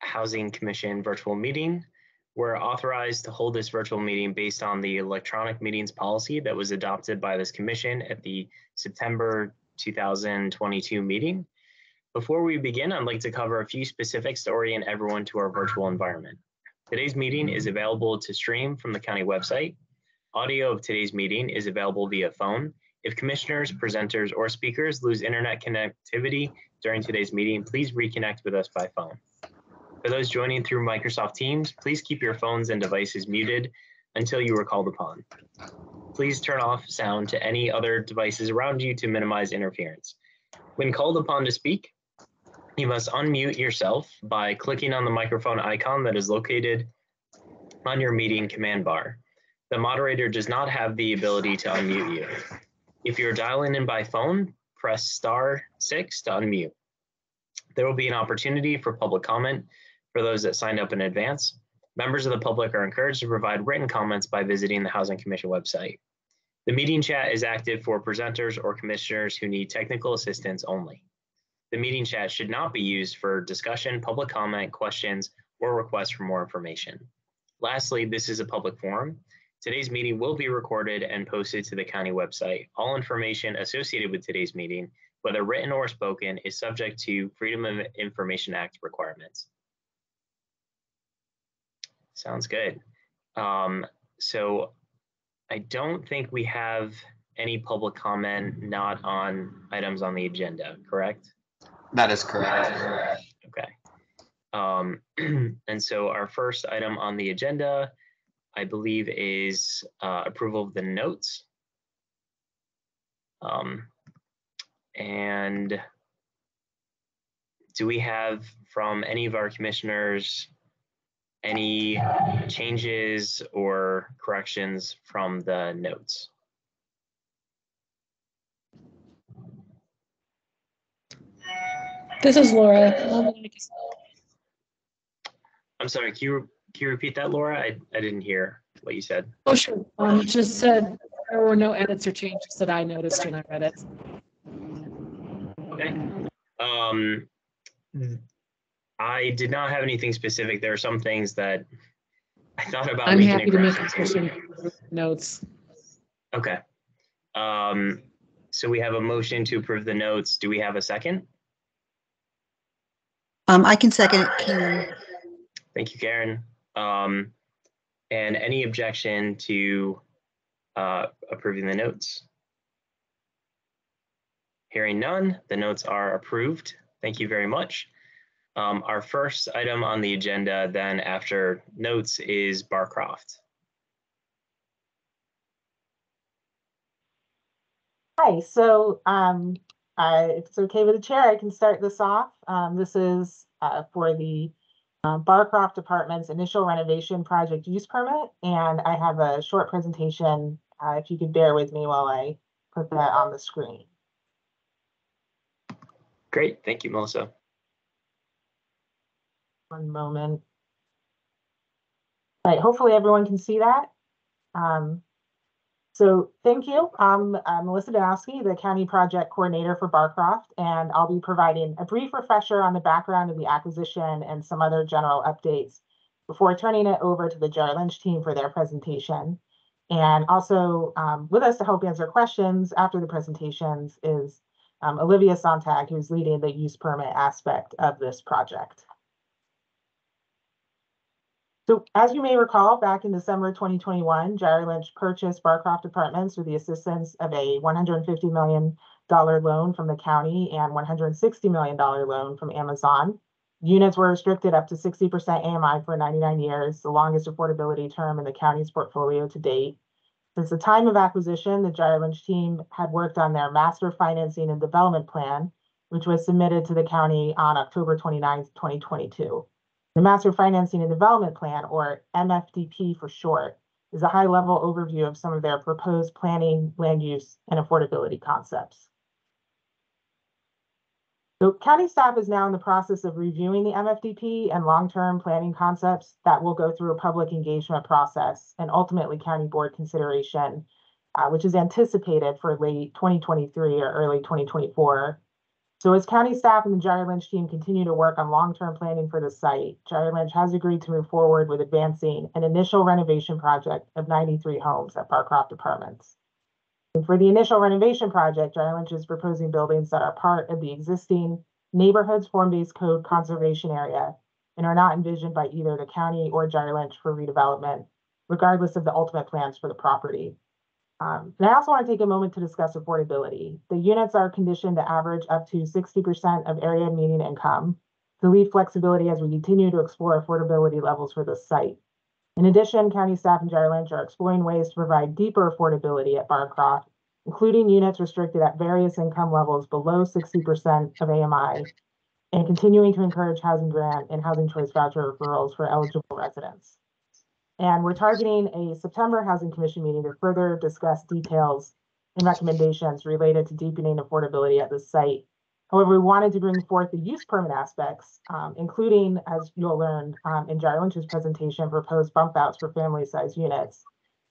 Housing Commission virtual meeting. We're authorized to hold this virtual meeting based on the electronic meetings policy that was adopted by this commission at the September 2022 meeting. Before we begin, I'd like to cover a few specifics to orient everyone to our virtual environment. Today's meeting is available to stream from the county website. Audio of today's meeting is available via phone. If commissioners, presenters, or speakers lose internet connectivity during today's meeting, please reconnect with us by phone. For those joining through Microsoft Teams, please keep your phones and devices muted until you are called upon. Please turn off sound to any other devices around you to minimize interference. When called upon to speak, you must unmute yourself by clicking on the microphone icon that is located on your meeting command bar. The moderator does not have the ability to unmute you. If you're dialing in by phone, press *6 to unmute. There will be an opportunity for public comment for those that signed up in advance. Members of the public are encouraged to provide written comments by visiting the Housing Commission website. The meeting chat is active for presenters or commissioners who need technical assistance only. The meeting chat should not be used for discussion, public comment, questions, or requests for more information. Lastly, this is a public forum. Today's meeting will be recorded and posted to the county website. All information associated with today's meeting, whether written or spoken, is subject to Freedom of Information Act requirements. Sounds good. So I don't think we have any public comment not on items on the agenda, correct? That is correct. Okay. And so our first item on the agenda, I believe, is approval of the notes. And do we have from any of our commissioners any changes or corrections from the notes? This is Laura. I'm sorry, can you repeat that, Laura? I didn't hear what you said. Oh, sure. Just said there were no edits or changes that I noticed when I read it. Okay. I did not have anything specific. There are some things that I thought about. I'm happy to make some notes. Okay. So we have a motion to approve the notes. Do we have a second? I can second it, Karen. Thank you, Karen. And any objection to approving the notes? Hearing none, the notes are approved. Thank you very much. Our first item on the agenda then after notes is Barcroft. Hi, so if it's okay with the chair, I can start this off. This is for the Barcroft Apartments initial renovation project use permit, and I have a short presentation, if you could bear with me while I put that on the screen. Great, thank you, Melissa. One moment. All right, hopefully everyone can see that. So thank you. I'm Melissa Danowski, the County Project Coordinator for Barcroft, and I'll be providing a brief refresher on the background of the acquisition and some other general updates before turning it over to the Jerry Lynch team for their presentation. And also with us to help answer questions after the presentations is Olivia Sontag, who's leading the use permit aspect of this project. So as you may recall, back in December 2021, Jerry Lynch purchased Barcroft Apartments with the assistance of a $150 million loan from the county and $160 million loan from Amazon. Units were restricted up to 60% AMI for 99 years, the longest affordability term in the county's portfolio to date. Since the time of acquisition, the Jerry Lynch team had worked on their master financing and development plan, which was submitted to the county on October 29, 2022. The Master Financing and Development Plan, or MFDP for short, is a high-level overview of some of their proposed planning, land use, and affordability concepts. So county staff is now in the process of reviewing the MFDP and long-term planning concepts that will go through a public engagement process and ultimately county board consideration, which is anticipated for late 2023 or early 2024. So as county staff and the Jolly Lynch team continue to work on long-term planning for the site, Jolly Lynch has agreed to move forward with advancing an initial renovation project of 93 homes at Barcroft Apartments. And for the initial renovation project, Jolly Lynch is proposing buildings that are part of the existing Neighborhoods Form-Based Code conservation area and are not envisioned by either the county or Jolly Lynch for redevelopment, regardless of the ultimate plans for the property. And I also want to take a moment to discuss affordability. The units are conditioned to average up to 60% of area median income to leave flexibility as we continue to explore affordability levels for this site. In addition, county staff and Jolly Lynch are exploring ways to provide deeper affordability at Barcroft, including units restricted at various income levels below 60% of AMI, and continuing to encourage housing grant and housing choice voucher referrals for eligible residents. And we're targeting a September Housing Commission meeting to further discuss details and recommendations related to deepening affordability at this site. However, we wanted to bring forth the use permit aspects, including, as you'll learn in Jolly Lynch's presentation, proposed bump outs for family-sized units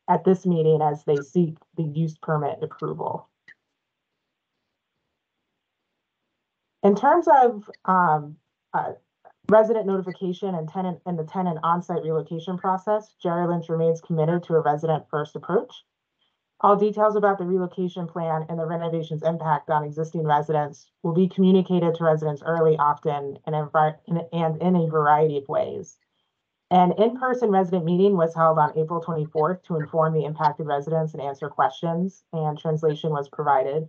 at this meeting as they seek the use permit approval. In terms of resident notification and the tenant on-site relocation process, Jolly Lynch remains committed to a resident-first approach. All details about the relocation plan and the renovation's impact on existing residents will be communicated to residents early, often, and in a variety of ways. An in-person resident meeting was held on April 24th to inform the impacted residents and answer questions, and translation was provided.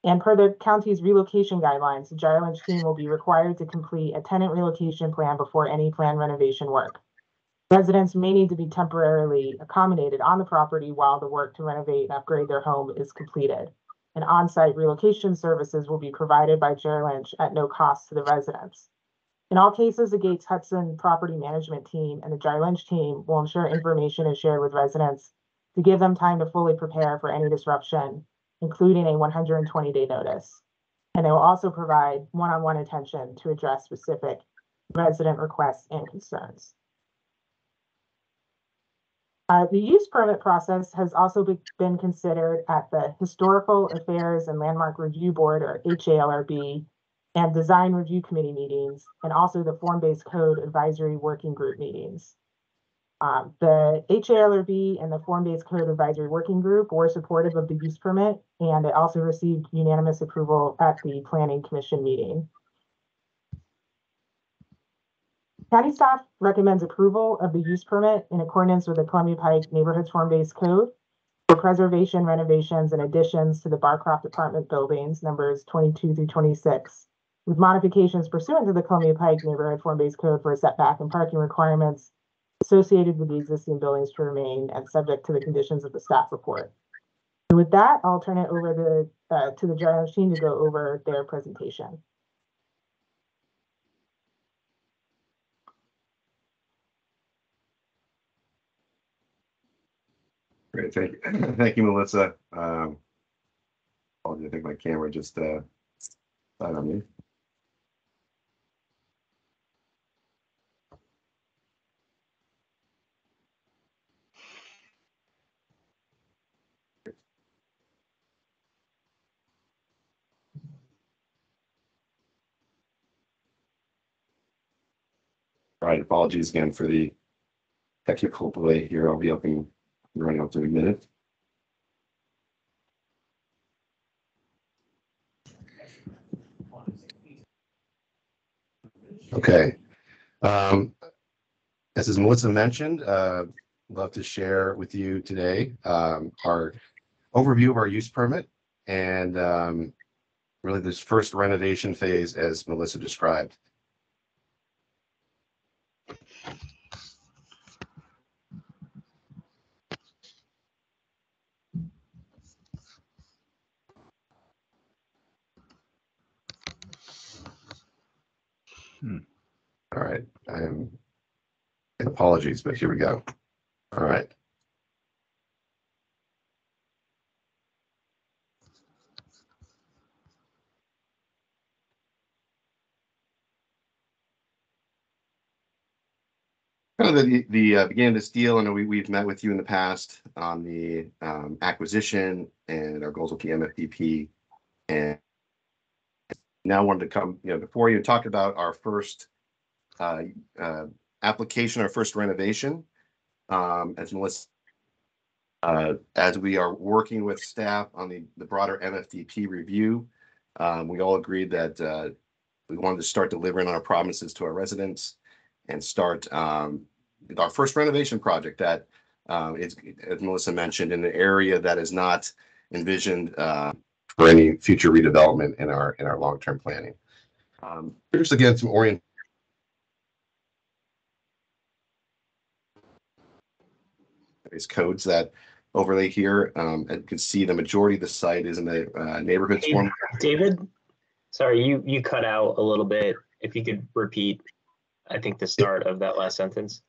And per the county's relocation guidelines, the Jolly Lynch team will be required to complete a tenant relocation plan before any planned renovation work. Residents may need to be temporarily accommodated on the property while the work to renovate and upgrade their home is completed. And on-site relocation services will be provided by Jolly Lynch at no cost to the residents. In all cases, the Gates Hudson property management team and the Jolly Lynch team will ensure information is shared with residents to give them time to fully prepare for any disruption, including a 120-day notice. And they will also provide one-on-one attention to address specific resident requests and concerns. The use permit process has also been considered at the Historical Affairs and Landmark Review Board, or HALRB, and Design Review Committee meetings, and also the Form-Based Code Advisory Working Group meetings. The HALRB and the Form-Based Code Advisory Working Group were supportive of the use permit, and it also received unanimous approval at the Planning Commission meeting. County staff recommends approval of the use permit in accordance with the Columbia Pike Neighborhoods Form-Based Code for preservation, renovations, and additions to the Barcroft apartment buildings, numbers 22 through 26, with modifications pursuant to the Columbia Pike Neighborhood Form-Based Code for setback and parking requirements associated with the existing buildings to remain and subject to the conditions of the staff report. And with that, I'll turn it over to the Jolly Lynch team to go over their presentation. Great, thank you. Thank you, Melissa. I think my camera just died on me. All right, apologies again for the technical delay here. I'll be up and running up to a minute. Okay. As Melissa mentioned, love to share with you today our overview of our use permit and really this first renovation phase as Melissa described. All right, apologies, but here we go. All right. Kind of the beginning of this deal. I know we've met with you in the past on the acquisition and our goals with the MFDP, and now wanted to come, before you talk about our first application, our first renovation. As Melissa, as we are working with staff on the broader MFDP review, we all agreed that we wanted to start delivering on our promises to our residents and start our first renovation project that is, as Melissa mentioned, in an area that is not envisioned for any future redevelopment in our long-term planning. Here's again some codes that overlay here. And you can see the majority of the site is in the neighborhood form. David, sorry, you cut out a little bit. If you could repeat, I think the start of that last sentence.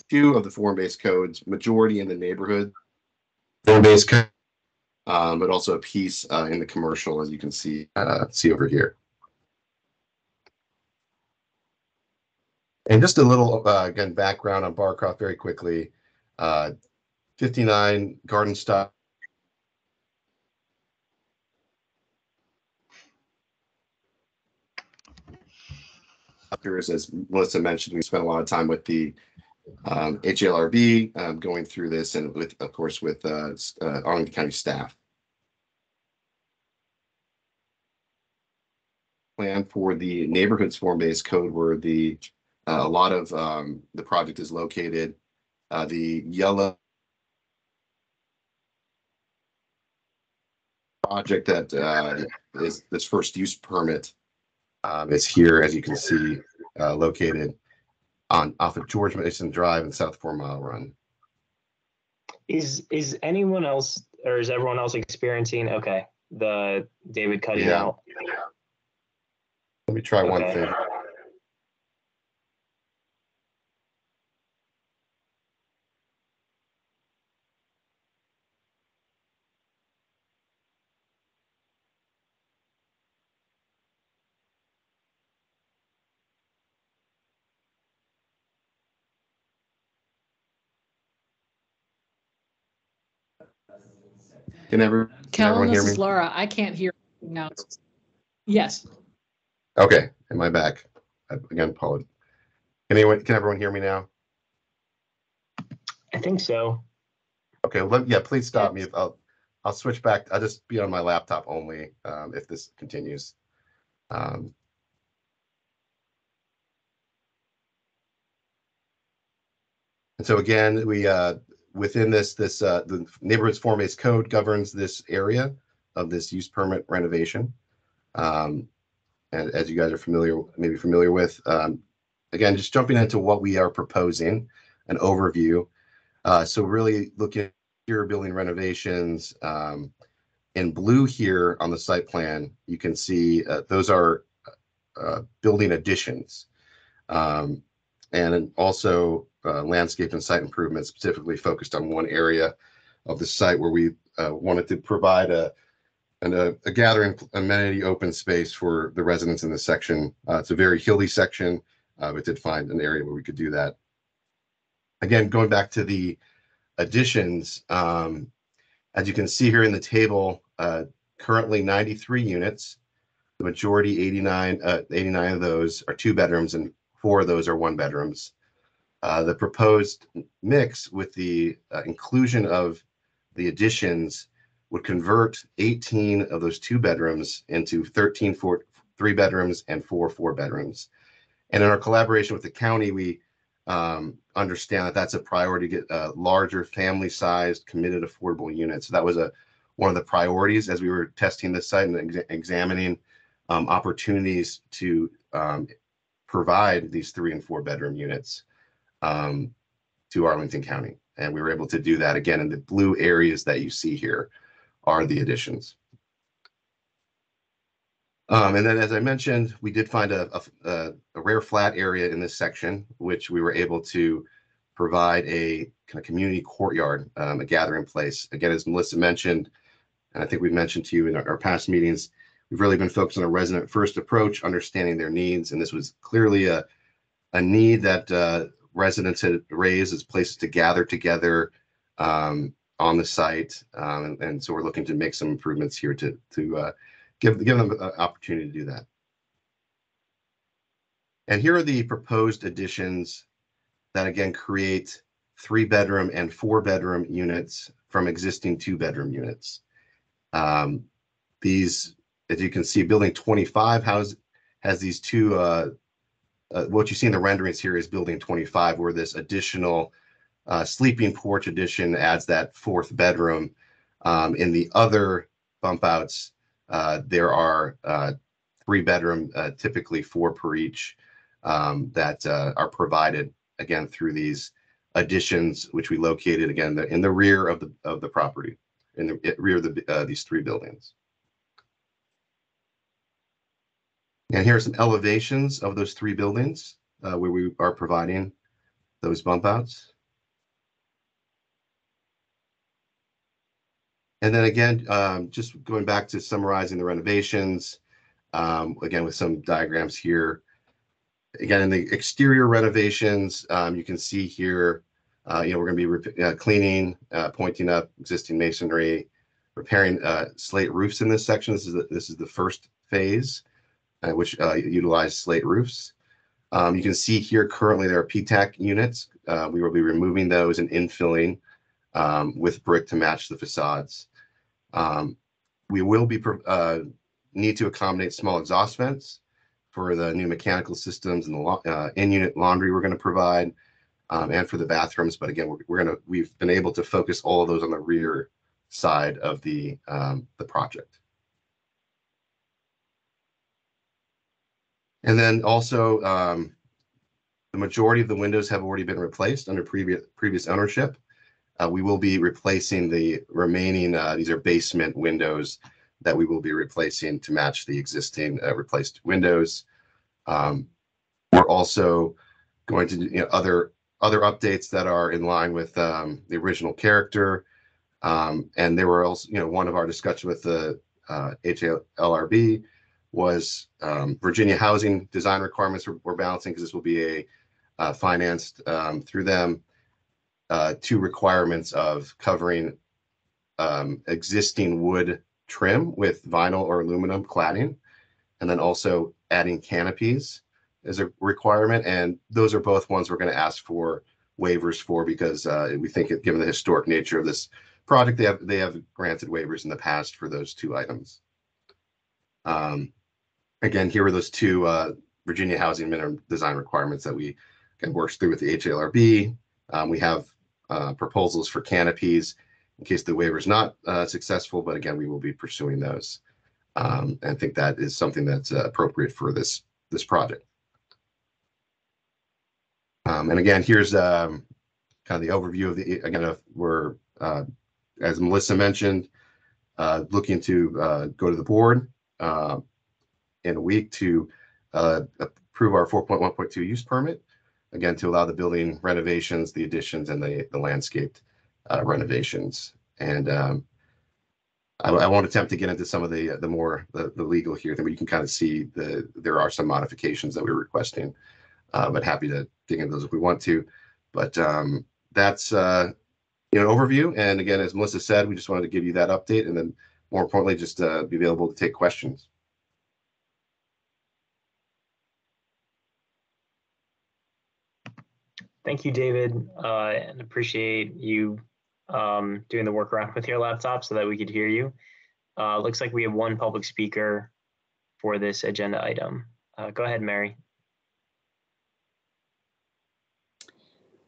Few of the form-based codes, majority in the neighborhood form-based code, but also a piece in the commercial, as you can see over here. And just a little again background on Barcroft very quickly. 59 garden style. Up here, as Melissa mentioned, we spent a lot of time with the HLRB going through this, and with, of course, with Arlington County staff. Plan for the neighborhoods form-based code, where a lot of the project is located. The yellow project that is this first use permit is here, as you can see, located off of George Mason Drive and South 4 Mile Run. Is anyone else, or is everyone else experiencing the David cutting out? Let me try one thing. Can everyone hear this me? is Laura. I can't hear now. Yes. Okay, am I back? Again, apologies. Can everyone hear me now? I think so. Okay, well, yeah, please stop me. I'll switch back. I'll just be on my laptop only if this continues. And so again, we within the neighborhoods form-based code governs this area of this use permit renovation. And as you guys are maybe familiar with, again, just jumping into what we are proposing, an overview. So really looking at your building renovations. In blue here on the site plan, you can see those are building additions. And also landscape and site improvements, specifically focused on one area of the site where we wanted to provide a gathering amenity open space for the residents in this section. It's a very hilly section. We did find an area where we could do that. Again, going back to the additions, as you can see here in the table, currently 93 units. The majority, 89 of those are 2 bedrooms, and 4 of those are 1 bedrooms. The proposed mix with the inclusion of the additions would convert 18 of those 2 bedrooms into 13 3 bedrooms and 4 4 bedrooms. And in our collaboration with the county, we understand that that's a priority to get larger family-sized, committed, affordable units. So that was one of the priorities as we were testing this site and examining opportunities to provide these 3 and 4 bedroom units to Arlington County. And we were able to do that. Again, in the blue areas that you see here are the additions. And then, as I mentioned, we did find a rare flat area in this section, which we were able to provide a kind of community courtyard, a gathering place. Again, as Melissa mentioned, and I think we've mentioned to you in our past meetings, we've really been focused on a resident first approach, understanding their needs. And this was clearly a need that residents had raised as places to gather together, on the site, and so we're looking to make some improvements here to give them an opportunity to do that. And here are the proposed additions that again create 3-bedroom and 4-bedroom units from existing 2-bedroom units. These, as you can see, building 25 has these two, what you see in the renderings here is building 25, where this additional sleeping porch addition adds that 4th bedroom. In the other bump outs, there are 3-bedroom, typically 4 per each, that are provided again through these additions, which we located again in the rear of the property, in the rear of these 3 buildings. And here are some elevations of those 3 buildings where we are providing those bump outs. And then again, just going back to summarizing the renovations, again with some diagrams here. Again, in the exterior renovations, you can see here, we're going to be cleaning, pointing up existing masonry, repairing slate roofs in this section. This is the first phase, which utilize slate roofs. You can see here currently there are PTAC units. We will be removing those and infilling with brick to match the facades. We will be need to accommodate small exhaust vents for the new mechanical systems and the in-unit laundry we're going to provide, and for the bathrooms. But again, we've been able to focus all of those on the rear side of the project. And then also, the majority of the windows have already been replaced under previous ownership. We will be replacing the remaining, these are basement windows that we will be replacing to match the existing replaced windows. We're also going to do other updates that are in line with the original character. And there were also, one of our discussions with the HLRB was Virginia housing design requirements we're balancing, because this will be financed through them. 2 requirements of covering existing wood trim with vinyl or aluminum cladding, and then also adding canopies as a requirement. And those are both ones we're going to ask for waivers for, because we think given the historic nature of this project, they have granted waivers in the past for those 2 items. Again, here are those 2 Virginia housing minimum design requirements that we can work through with the HLRB. We have proposals for canopies in case the waiver is not successful, but again, we will be pursuing those. And I think that is something that's appropriate for this project. And again, here's kind of the overview of again, we're, as Melissa mentioned, looking to go to the board in a week to approve our 4.1.2 use permit, again, to allow the building renovations, the additions, and the landscaped renovations. And I won't attempt to get into some of the legal here, but you can kind of see there are some modifications that we're requesting, but happy to dig into those if we want to. But that's an overview. And again, as Melissa said, we just wanted to give you that update, and then more importantly, just be available to take questions. Thank you, David, and appreciate you doing the workaround with your laptop so that we could hear you. Looks like we have 1 public speaker for this agenda item. Go ahead, Mary.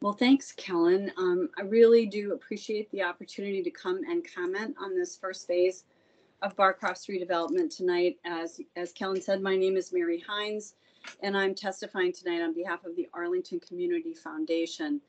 Well, thanks, Kellen. I really do appreciate the opportunity to come and comment on this first phase of Barcroft's redevelopment tonight. As Kellen said, my name is Mary Hines, and I'm testifying tonight on behalf of the Arlington Community Foundation.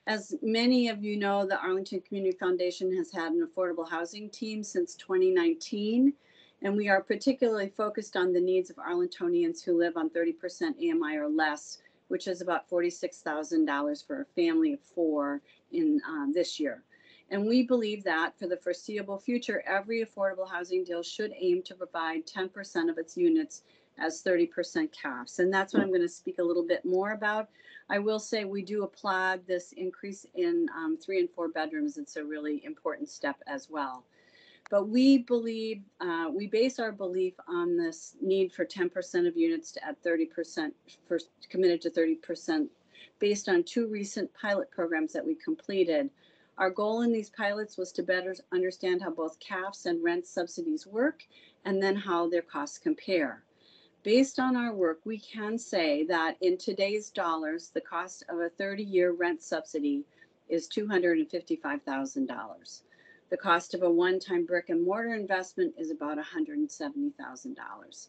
As many of you know, the Arlington Community Foundation has had an affordable housing team since 2019, and we are particularly focused on the needs of Arlingtonians who live on 30% AMI or less, which is about $46,000 for a family of 4 in this year. And we believe that for the foreseeable future, every affordable housing deal should aim to provide 10% of its units as 30% caps. And that's what I'm going to speak a little bit more about. I will say we do applaud this increase in 3 and 4 bedrooms. It's a really important step as well. But we believe, we base our belief on this need for 10% of units to add 30%, committed to 30%, based on 2 recent pilot programs that we completed. Our goal in these pilots was to better understand how both CAFs and rent subsidies work, and then how their costs compare. Based on our work, we can say that in today's dollars, the cost of a 30-year rent subsidy is $255,000. The cost of a one-time brick and mortar investment is about $170,000.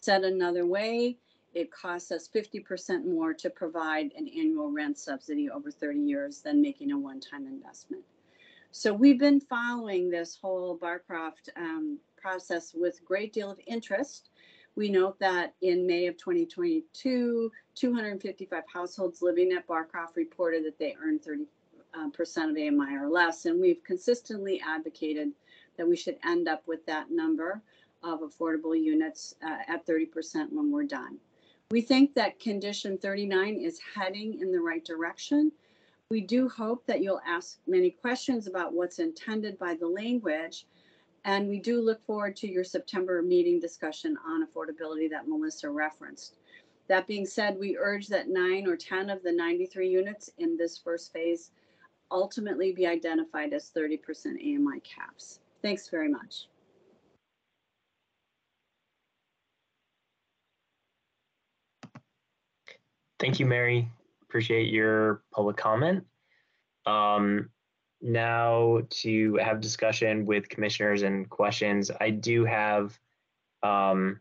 Said another way, it costs us 50% more to provide an annual rent subsidy over 30 years than making a one-time investment. So we've been following this whole Barcroft process with a great deal of interest. We note that in May of 2022, 255 households living at Barcroft reported that they earned 30% of AMI or less, and we've consistently advocated that we should end up with that number of affordable units at 30% when we're done. We think that condition 39 is heading in the right direction. We do hope that you'll ask many questions about what's intended by the language, and we do look forward to your September meeting discussion on affordability that Melissa referenced. That being said, we urge that 9 or 10 of the 93 units in this first phase ultimately be identified as 30% AMI caps. Thanks very much. Thank you, Mary. Appreciate your public comment. Now to have discussion with commissioners and questions. I do have a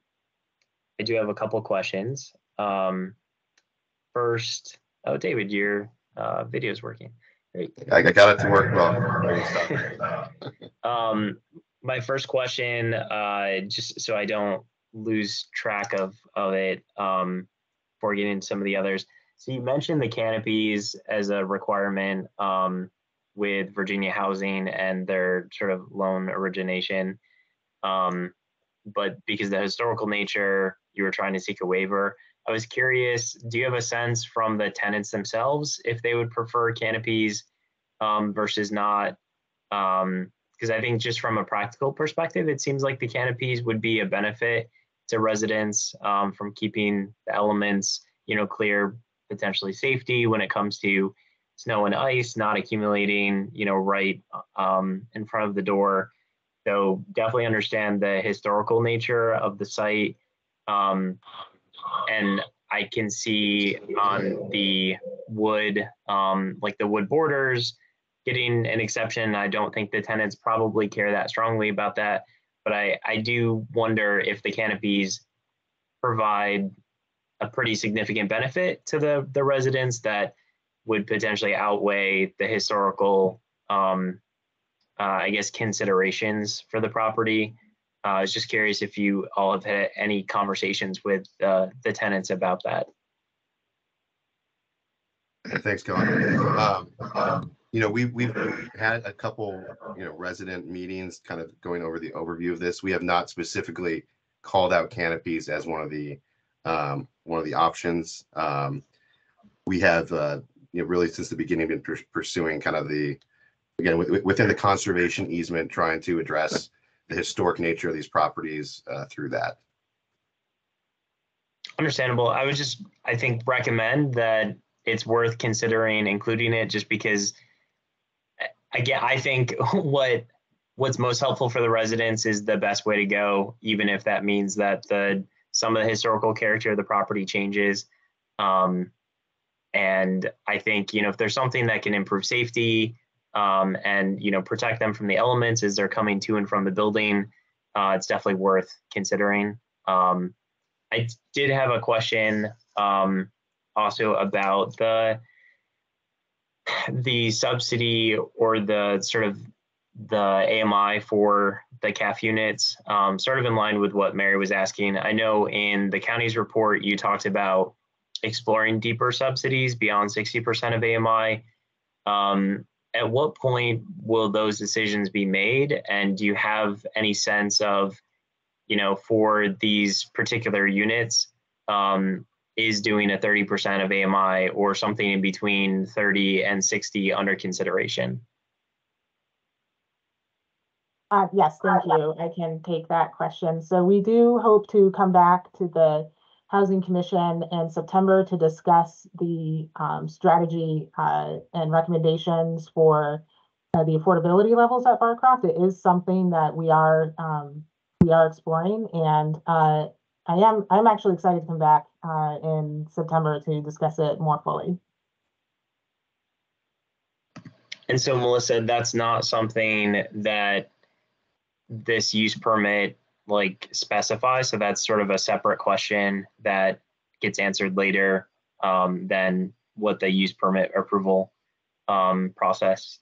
couple questions. First, oh, David, your video is working. Great. I got it to work well. My first question, just so I don't lose track of it before getting into some of the others. So you mentioned the canopies as a requirement with Virginia Housing and their sort of loan origination. But because of the historical nature, you were trying to seek a waiver. I was curious, do you have a sense from the tenants themselves if they would prefer canopies versus not? Because I think just from a practical perspective, it seems like the canopies would be a benefit to residents from keeping the elements, clear, potentially safety when it comes to snow and ice, not accumulating, right in front of the door. So definitely understand the historical nature of the site. And I can see on the wood, like the wood borders, getting an exception. I don't think the tenants probably care that strongly about that, but I do wonder if the canopies provide a pretty significant benefit to the residents that would potentially outweigh the historical, I guess, considerations for the property. I was just curious if you all have had any conversations with the tenants about that. Thanks, Colin. We've had a couple, resident meetings kind of going over the overview of this. We have not specifically called out canopies as one of the options. We have, really since the beginning been pursuing kind of within the conservation easement, trying to address the historic nature of these properties through that. Understandable. I would just, I think, recommend that it's worth considering including it, just because, again, I think what's most helpful for the residents is the best way to go, even if that means that some of the historical character of the property changes. And I think, if there's something that can improve safety, and protect them from the elements as they're coming to and from the building, it's definitely worth considering. I did have a question also about the subsidy or the sort of the AMI for the CAF units, sort of in line with what Mary was asking. I know in the county's report you talked about exploring deeper subsidies beyond 60% of AMI. At what point will those decisions be made? And do you have any sense of for these particular units, is doing a 30% of AMI or something in between 30 and 60 under consideration. Yes, thank you. I can take that question. So we do hope to come back to the Housing Commission in September to discuss the strategy and recommendations for the affordability levels at Barcroft. It is something that we are exploring, and I'm actually excited to come back in September to discuss it more fully. And so, Melissa, that's not something that this use permit specifies. So that's sort of a separate question that gets answered later than what the use permit approval process.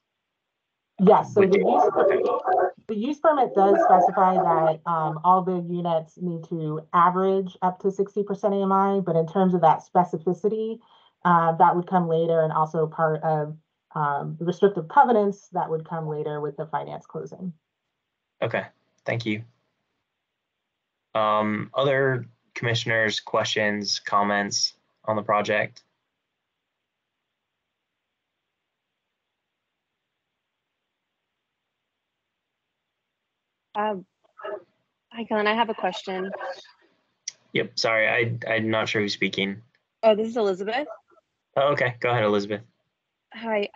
Yes, so the use permit does specify that all the units need to average up to 60% AMI, but in terms of that specificity, that would come later, and also part of the restrictive covenants that would come later with the finance closing. Okay, thank you. Other commissioners, questions, comments on the project? Hi, Colin, I have a question. Yep, sorry, I'm not sure who's speaking. Oh, this is Elizabeth. Oh, okay, go ahead, Elizabeth. Hi,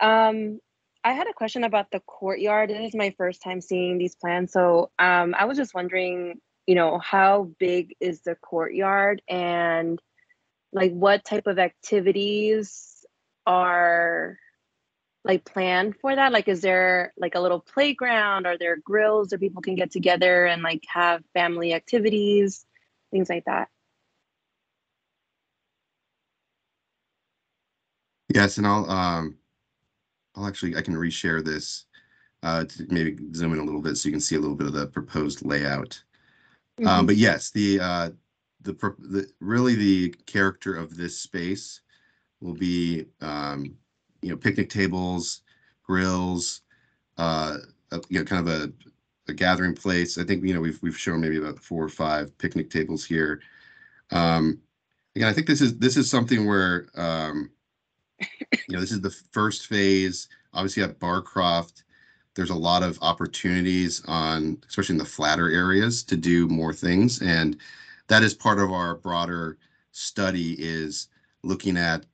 I had a question about the courtyard. This is my first time seeing these plans. So I was just wondering, how big is the courtyard, and what type of activities are planned for that? Is there a little playground? Are there grills where people can get together and have family activities, things like that? Yes, and I can reshare this to maybe zoom in a little bit so you can see a little bit of the proposed layout. But yes, really the character of this space will be picnic tables, grills, kind of a gathering place. I think we've shown maybe about 4 or 5 picnic tables here. Again, I think this is something where this is the first phase. Obviously at Barcroft, there's a lot of opportunities especially in the flatter areas, to do more things. And that is part of our broader study, is looking at,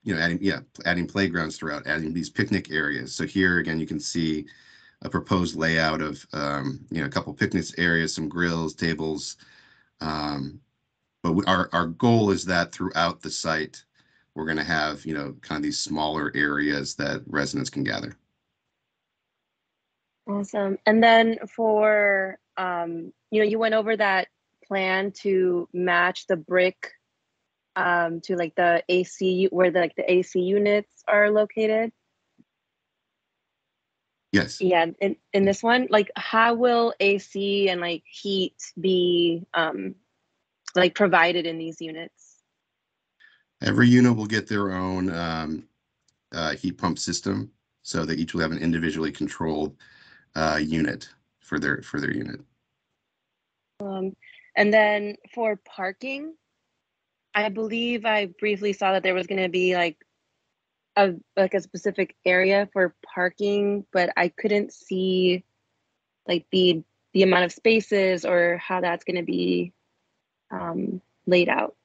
adding playgrounds throughout, adding these picnic areas. So here again, you can see a proposed layout of, a couple picnic areas, some grills, tables. But our goal is that throughout the site, we're going to have, kind of these smaller areas that residents can gather. Awesome. And then for, you went over that plan to match the brick to the AC, where the AC units are located. Yes. Yeah. In this one, how will AC and heat be provided in these units? Every unit will get their own heat pump system, so they each will have an individually controlled unit for their unit. And then for parking, I believe I briefly saw that there was going to be a specific area for parking, but I couldn't see the amount of spaces or how that's going to be laid out.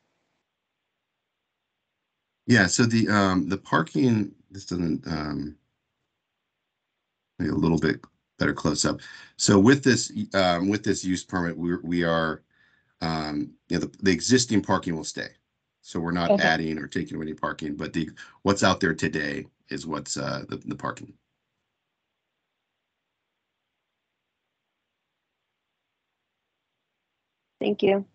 Yeah, so the parking, this doesn't maybe a little bit better close up. So with this use permit, we are the existing parking will stay. So we're not adding or taking away any parking, but what's out there today is what's the parking. Thank you.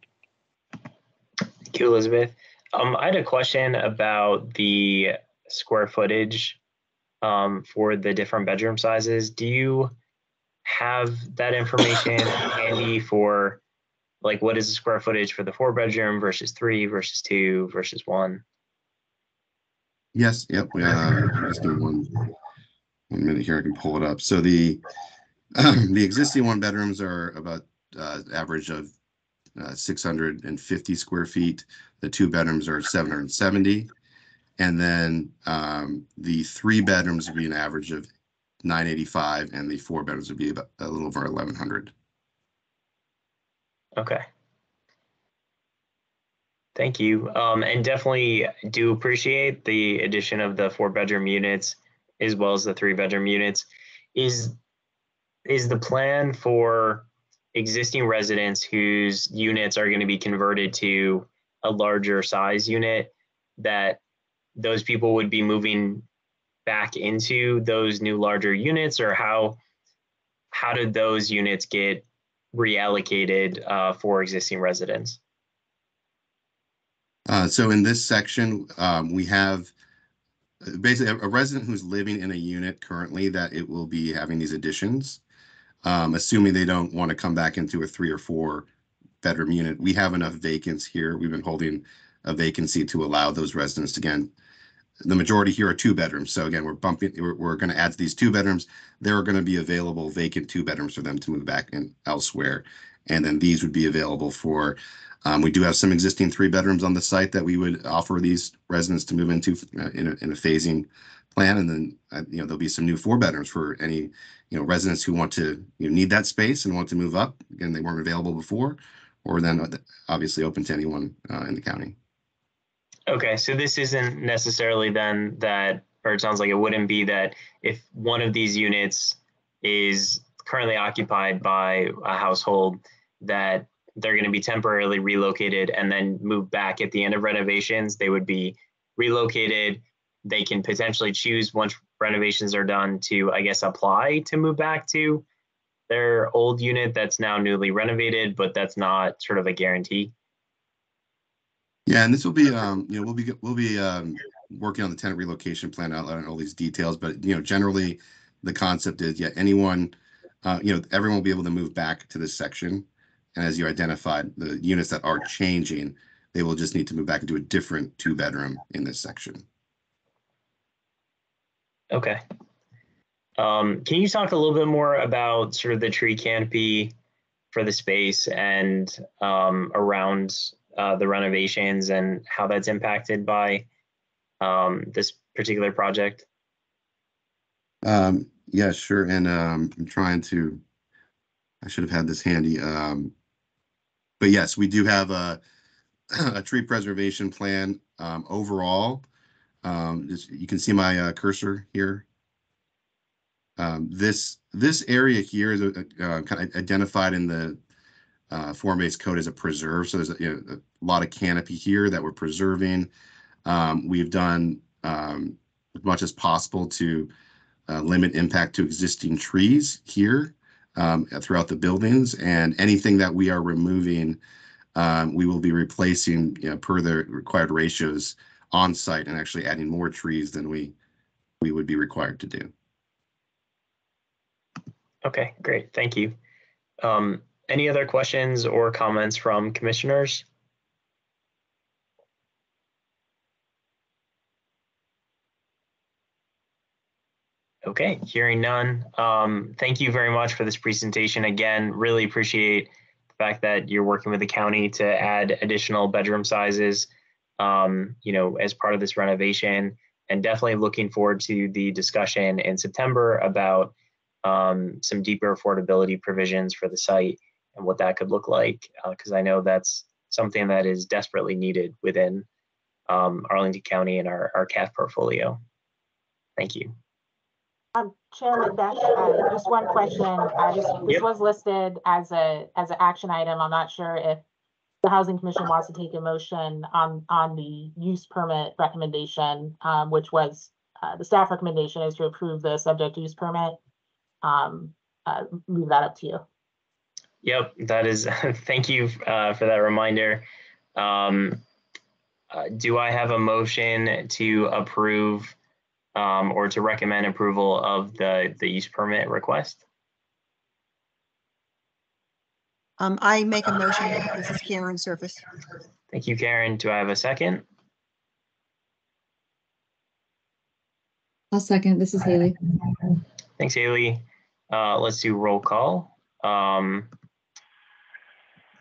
Thank you, Elizabeth. I had a question about the square footage for the different bedroom sizes. Do you have that information handy for what is the square footage for the 4-bedroom versus 3 versus 2 versus 1? Yes. Yep. Just give me one minute here. I can pull it up. So the existing 1-bedrooms are about average of 650 square feet. The 2 bedrooms are 770. And then the 3 bedrooms would be an average of 985, and the 4 bedrooms would be about a little over 1100. Okay. Thank you. And definitely do appreciate the addition of the 4-bedroom units as well as the 3-bedroom units. Is the plan for existing residents whose units are going to be converted to a larger size unit that those people would be moving back into those new larger units, or how did those units get reallocated for existing residents? So in this section, we have basically a resident who's living in a unit currently that it will be having these additions, assuming they don't want to come back into a 3 or 4 bedroom unit. We have enough vacants here. We've been holding a vacancy to allow those residents to, again, the majority here are 2 bedrooms. So again, we're going to add to these 2 bedrooms. There are going to be available vacant 2 bedrooms for them to move back in elsewhere. And then these would be available for, we do have some existing 3 bedrooms on the site that we would offer these residents to move into in a phasing plan. And then, there'll be some new 4 bedrooms for any, residents who want to, need that space and want to move up. Again, they weren't available before, or then obviously open to anyone in the county. Okay, so this isn't necessarily then that, or it sounds like it wouldn't be that if one of these units is currently occupied by a household, that they're going to be temporarily relocated and then move back at the end of renovations. They would be relocated. They can potentially choose once renovations are done to, I guess, apply to move back to their old unit that's now newly renovated, but that's not sort of a guarantee. Yeah, and this will be, we'll be working on the tenant relocation plan, outlining all these details. But generally, the concept is, anyone, everyone will be able to move back to this section. And as you identified, the units that are changing, they will just need to move back into a different 2-bedroom in this section. Okay. Can you talk a little bit more about sort of the tree canopy for the space and around the renovations and how that's impacted by this particular project? Yeah, sure. And I'm trying to, I should have had this handy. But yes, we do have a tree preservation plan overall. You can see my cursor here. This area here is kind of identified in the form-based code as a preserve. So there's a lot of canopy here that we're preserving. We've done as much as possible to limit impact to existing trees here throughout the buildings, and anything that we are removing, we will be replacing per the required ratios on site and actually adding more trees than we would be required to do. Okay, great. Thank you. Any other questions or comments from commissioners? Okay, hearing none. Thank you very much for this presentation. Again, really appreciate the fact that you're working with the county to add additional bedroom sizes, as part of this renovation, and definitely looking forward to the discussion in September about some deeper affordability provisions for the site and what that could look like, because I know that's something that is desperately needed within Arlington County and our CAF portfolio. Thank you. Chairman Beck, just one question. This was listed as an action item. I'm not sure if the Housing Commission wants to take a motion on the use permit recommendation, which was the staff recommendation is to approve the subject use permit. Leave that up to you. Yep, that is. Thank you for that reminder. Do I have a motion to approve or to recommend approval of the use permit request? I make a motion. This is Karen Surface. Thank you, Karen. Do I have a second? I'll second. This is Haley. Thanks, Haley. Let's do roll call.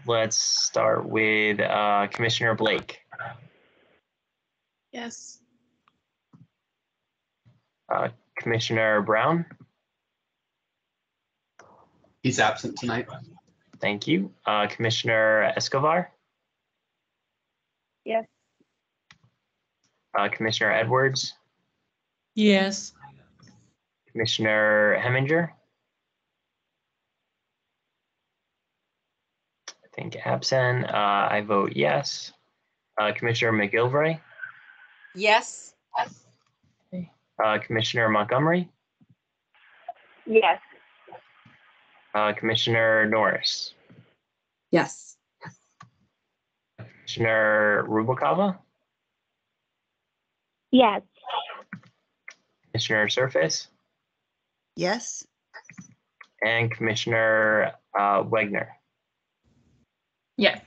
let's start with Commissioner Blake, Yes. Commissioner Brown. He's absent tonight. Thank you. Commissioner Escobar, Yes. Commissioner Edwards, Yes. Commissioner Heminger. I think absent. I vote yes. Commissioner McGilvray, Yes. Commissioner Montgomery, Yes. Commissioner Norris, Yes. Commissioner Rubalcava, Yes. Commissioner Surface, Yes. and Commissioner Wegner. Yes.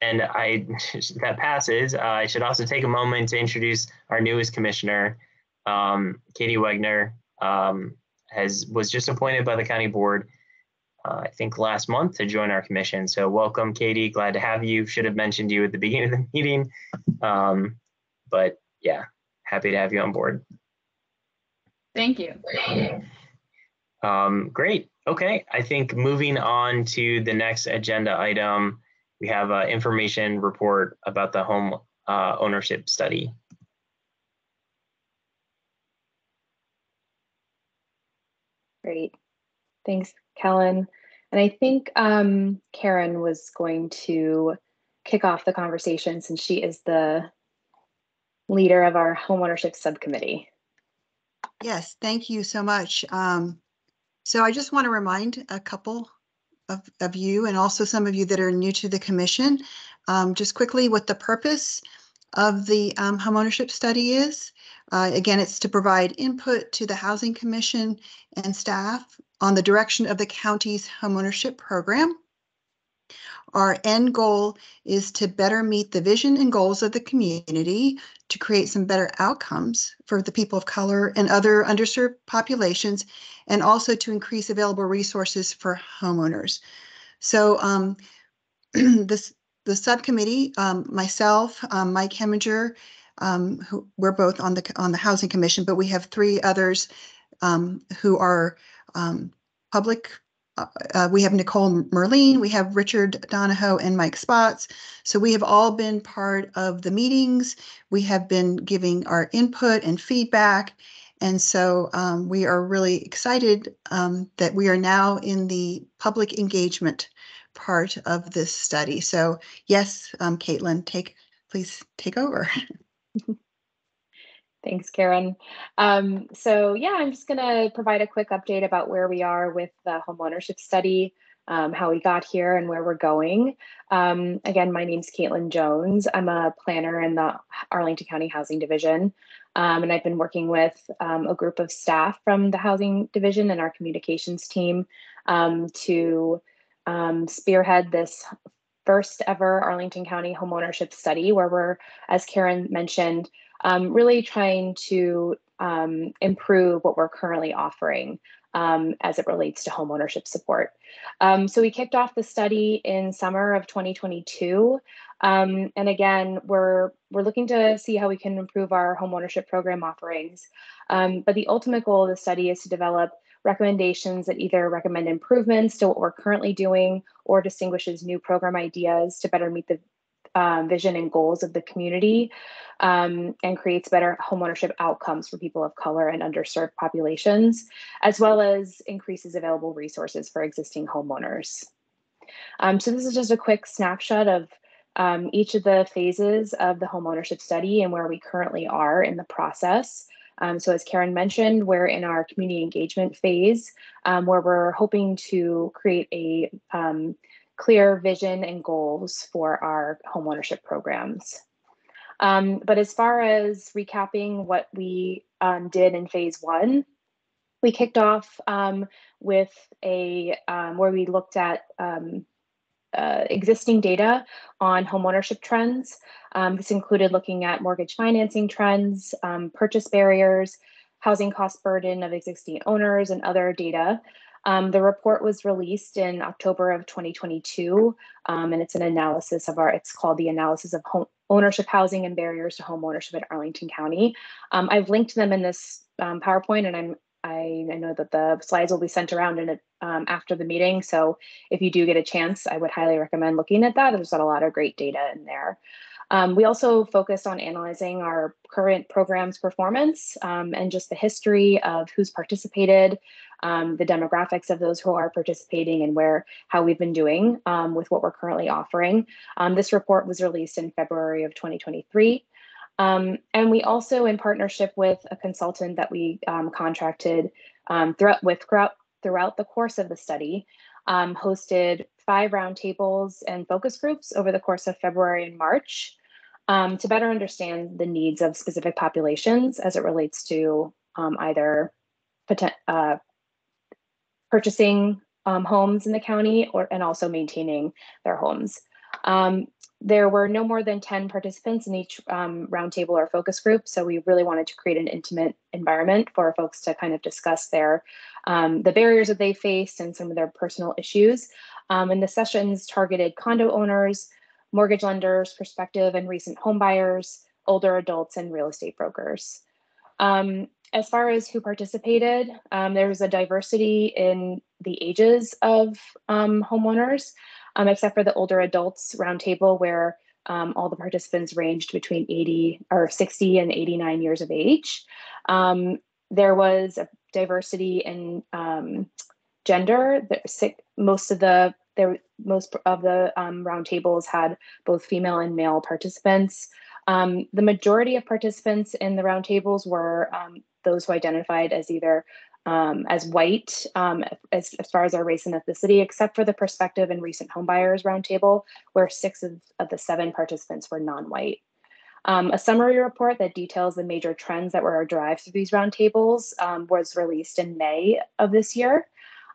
And that passes. I should also take a moment to introduce our newest commissioner, Katie Wegner. Was just appointed by the county board, I think last month, to join our commission. So welcome, Katie. Glad to have you. Should have mentioned you at the beginning of the meeting, but yeah, happy to have you on board. Thank you. Great. Okay. I think moving on to the next agenda item, we have an information report about the home ownership study. Great. Thanks, Kellen. And I think Karen was going to kick off the conversation since she is the leader of our homeownership subcommittee. Yes, thank you so much. So I just want to remind a couple of you, and also some of you that are new to the commission, just quickly what the purpose of the homeownership study is. Again, it's to provide input to the Housing Commission and staff on the direction of the county's homeownership program. Our end goal is to better meet the vision and goals of the community, to create some better outcomes for the people of color and other underserved populations, and also to increase available resources for homeowners. So the subcommittee, myself, Mike Heminger, who we're both on the Housing Commission, but we have three others who are public. We have Nicole Merlene, we have Richard Donahoe, and Mike Spots. So we have all been part of the meetings. We have been giving our input and feedback. And so we are really excited that we are now in the public engagement part of this study. So yes, Caitlin, please take over. Thanks, Karen. So yeah, I'm just gonna provide a quick update about where we are with the homeownership study, how we got here and where we're going. Again, my name's Caitlin Jones. I'm a planner in the Arlington County Housing Division. And I've been working with a group of staff from the Housing Division and our communications team to spearhead this first ever Arlington County homeownership study, where we're, as Karen mentioned, really trying to improve what we're currently offering as it relates to homeownership support. So we kicked off the study in summer of 2022. And again, we're looking to see how we can improve our homeownership program offerings. But the ultimate goal of the study is to develop recommendations that either recommend improvements to what we're currently doing or distinguishes new program ideas to better meet the vision and goals of the community, and creates better homeownership outcomes for people of color and underserved populations, as well as increases available resources for existing homeowners. So this is just a quick snapshot of each of the phases of the homeownership study and where we currently are in the process. So as Karen mentioned, we're in our community engagement phase, where we're hoping to create a clear vision and goals for our homeownership programs. But as far as recapping what we did in phase one, we kicked off with where we looked at existing data on homeownership trends. This included looking at mortgage financing trends, purchase barriers, housing cost burden of existing owners, and other data. The report was released in October of 2022, and it's an analysis of it's called the Analysis of Home Ownership Housing and Barriers to Home Ownership in Arlington County. I've linked them in this PowerPoint, and I know that the slides will be sent around in it after the meeting. So if you do get a chance, I would highly recommend looking at that. There's got a lot of great data in there. We also focused on analyzing our current program's performance and just the history of who's participated, the demographics of those who are participating, and how we've been doing with what we're currently offering. This report was released in February of 2023. And we also, in partnership with a consultant that we contracted throughout the course of the study, hosted 5 roundtables and focus groups over the course of February and March to better understand the needs of specific populations as it relates to either purchasing homes in the county and also maintaining their homes. There were no more than 10 participants in each roundtable or focus group, so we really wanted to create an intimate environment for folks to kind of discuss the barriers that they face and some of their personal issues. And the sessions targeted condo owners, mortgage lenders, prospective and recent home buyers, older adults, and real estate brokers. As far as who participated, there was a diversity in the ages of homeowners, except for the older adults roundtable, where all the participants ranged between 60 and 89 years of age. There was a diversity in gender. Most of the roundtables had both female and male participants. The majority of participants in the roundtables were those who identified as either as white, as far as our race and ethnicity, except for the prospective and recent homebuyers roundtable, where 6 of the 7 participants were non-white. A summary report that details the major trends that were derived through these roundtables was released in May of this year.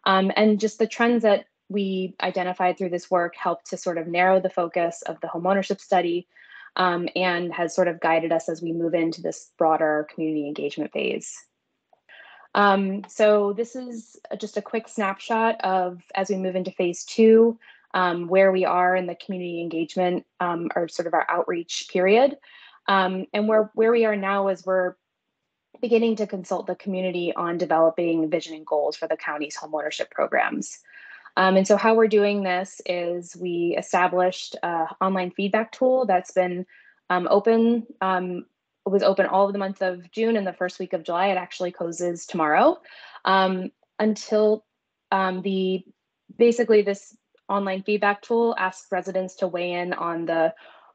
And just the trends that we identified through this work helped to sort of narrow the focus of the homeownership study and has sort of guided us as we move into this broader community engagement phase. So this is just a quick snapshot of, as we move into phase 2, where we are in the community engagement or sort of our outreach period. And where we are now is we're beginning to consult the community on developing vision and goals for the county's homeownership programs. And so how we're doing this is we established an online feedback tool that's been open. It was open all of the month of June and the first week of July. It actually closes tomorrow until basically this online feedback tool asks residents to weigh in on the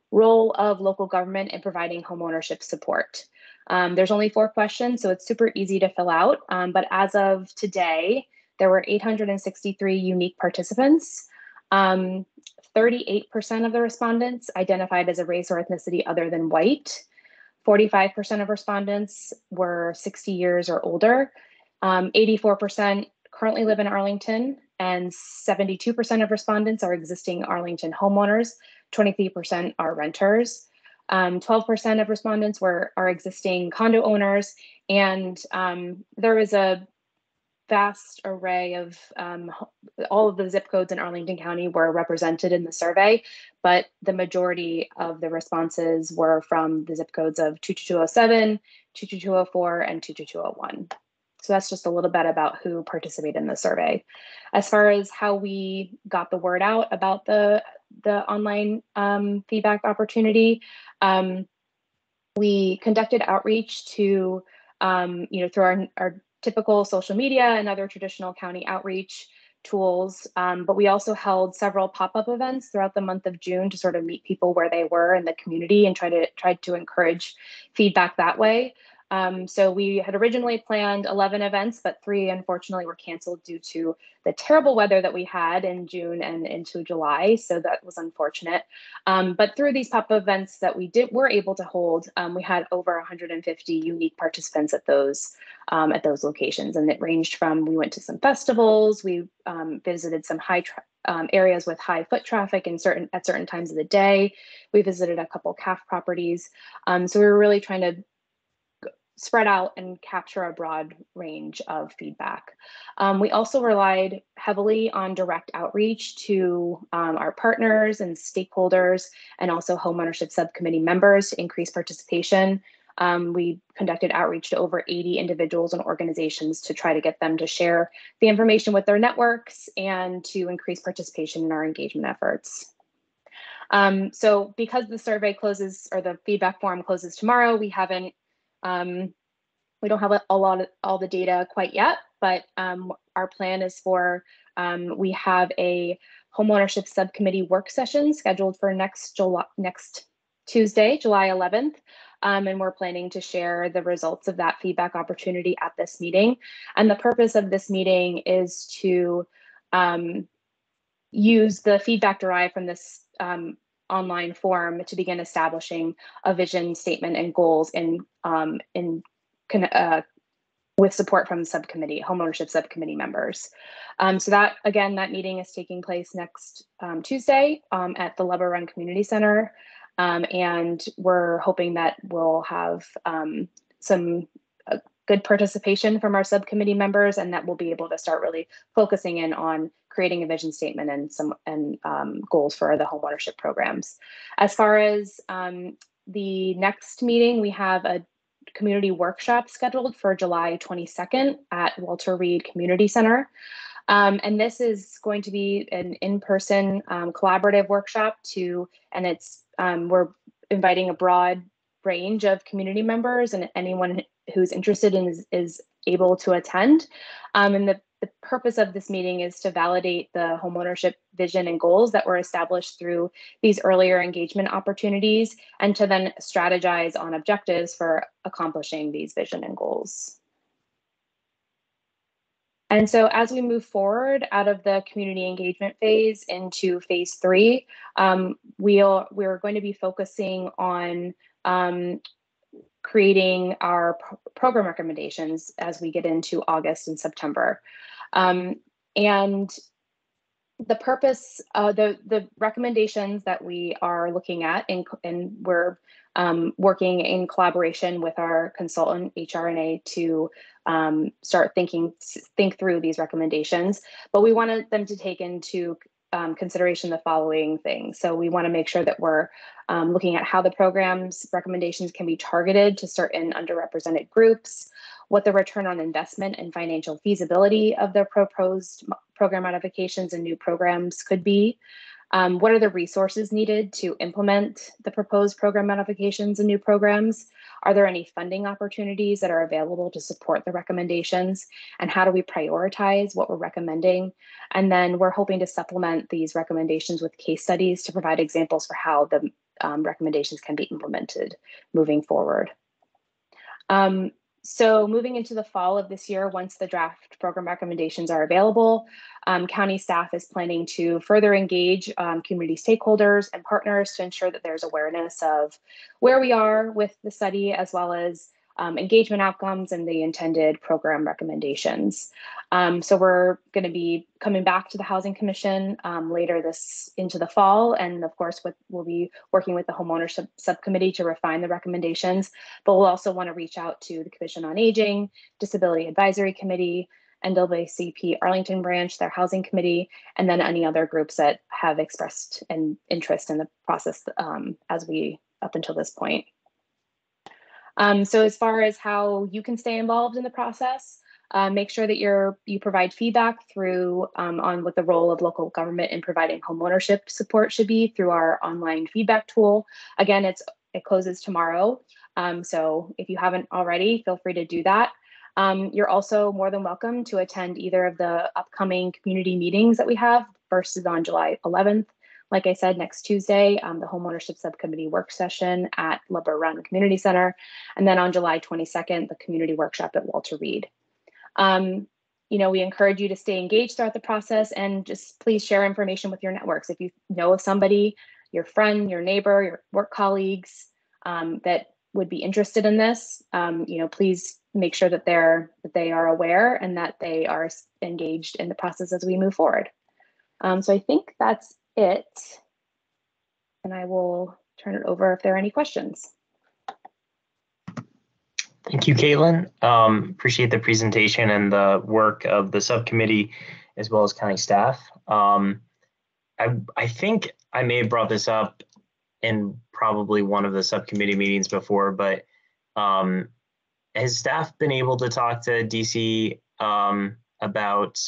role of local government in providing homeownership support. There's only 4 questions, so it's super easy to fill out. But as of today, there were 863 unique participants. 38% of the respondents identified as a race or ethnicity other than white. 45% of respondents were 60 years or older. 84% currently live in Arlington, and 72% of respondents are existing Arlington homeowners. 23% are renters. 12% of respondents are existing condo owners, and there is a vast array of all of the zip codes in Arlington County were represented in the survey, but the majority of the responses were from the zip codes of 22207, 22204, and 22201. So that's just a little bit about who participated in the survey. As far as how we got the word out about the online feedback opportunity, we conducted outreach to, through our typical social media and other traditional county outreach tools, but we also held several pop-up events throughout the month of June to sort of meet people where they were in the community and try to encourage feedback that way. So we had originally planned 11 events, but 3 unfortunately were canceled due to the terrible weather that we had in June and into July. So that was unfortunate. But through these pop-up events that we were able to hold, we had over 150 unique participants at those locations. And it ranged from, we went to some festivals, we visited some areas with high foot traffic at certain times of the day. We visited a couple CAF properties. So we were really trying to spread out and capture a broad range of feedback. We also relied heavily on direct outreach to our partners and stakeholders, and also homeownership subcommittee members to increase participation. We conducted outreach to over 80 individuals and organizations to try to get them to share the information with their networks and to increase participation in our engagement efforts. So because the survey closes, or the feedback form closes tomorrow, we don't have all the data quite yet, but our plan is for, we have a homeownership subcommittee work session scheduled for next Tuesday, July 11th. And we're planning to share the results of that feedback opportunity at this meeting. And the purpose of this meeting is to use the feedback derived from this online form to begin establishing a vision statement and goals with support from the subcommittee, homeownership subcommittee members. So that, again, that meeting is taking place next Tuesday at the Lubber Run Community Center. And we're hoping that we'll have some good participation from our subcommittee members, and that we'll be able to start really focusing in on creating a vision statement and goals for the homeownership programs. As far as the next meeting, we have a community workshop scheduled for July 22nd at Walter Reed Community Center. And this is going to be an in-person collaborative workshop and it's we're inviting a broad range of community members, and anyone who's interested in is able to attend. And the purpose of this meeting is to validate the homeownership vision and goals that were established through these earlier engagement opportunities, and to then strategize on objectives for accomplishing these vision and goals. And so as we move forward out of the community engagement phase into phase 3, we're going to be focusing on creating our program recommendations as we get into August and September. And the purpose, the recommendations that we are looking at, and we're working in collaboration with our consultant HRNA to start think through these recommendations, but we wanted them to take into consideration the following things. So we want to make sure that we're looking at how the program's recommendations can be targeted to certain underrepresented groups, what the return on investment and financial feasibility of the proposed program modifications and new programs could be, what are the resources needed to implement the proposed program modifications and new programs, are there any funding opportunities that are available to support the recommendations, and how do we prioritize what we're recommending? And then we're hoping to supplement these recommendations with case studies to provide examples for how the recommendations can be implemented moving forward. So moving into the fall of this year, once the draft program recommendations are available, county staff is planning to further engage community stakeholders and partners to ensure that there's awareness of where we are with the study, as well as engagement outcomes and the intended program recommendations. So we're going to be coming back to the Housing Commission later into the fall, and of course we'll be working with the homeownership subcommittee to refine the recommendations, but we'll also want to reach out to the Commission on Aging, Disability Advisory Committee, NAACP Arlington branch, their housing committee, and then any other groups that have expressed an interest in the process up until this point. So as far as how you can stay involved in the process, make sure that you provide feedback through on what the role of local government in providing homeownership support should be through our online feedback tool. Again, it closes tomorrow. So if you haven't already, feel free to do that. You're also more than welcome to attend either of the upcoming community meetings that we have. First is on July 11th. Like I said, next Tuesday, the homeownership subcommittee work session at Lubber Run Community Center. And then on July 22nd, the community workshop at Walter Reed. We encourage you to stay engaged throughout the process, and just please share information with your networks. If you know of somebody, your friend, your neighbor, your work colleagues that would be interested in this, please make sure that they are aware and that they are engaged in the process as we move forward. So I think that's it. And I will turn it over if there are any questions. Thank you, Caitlin. Appreciate the presentation and the work of the subcommittee as well as county staff. I think I may have brought this up in probably one of the subcommittee meetings before, but has staff been able to talk to DC about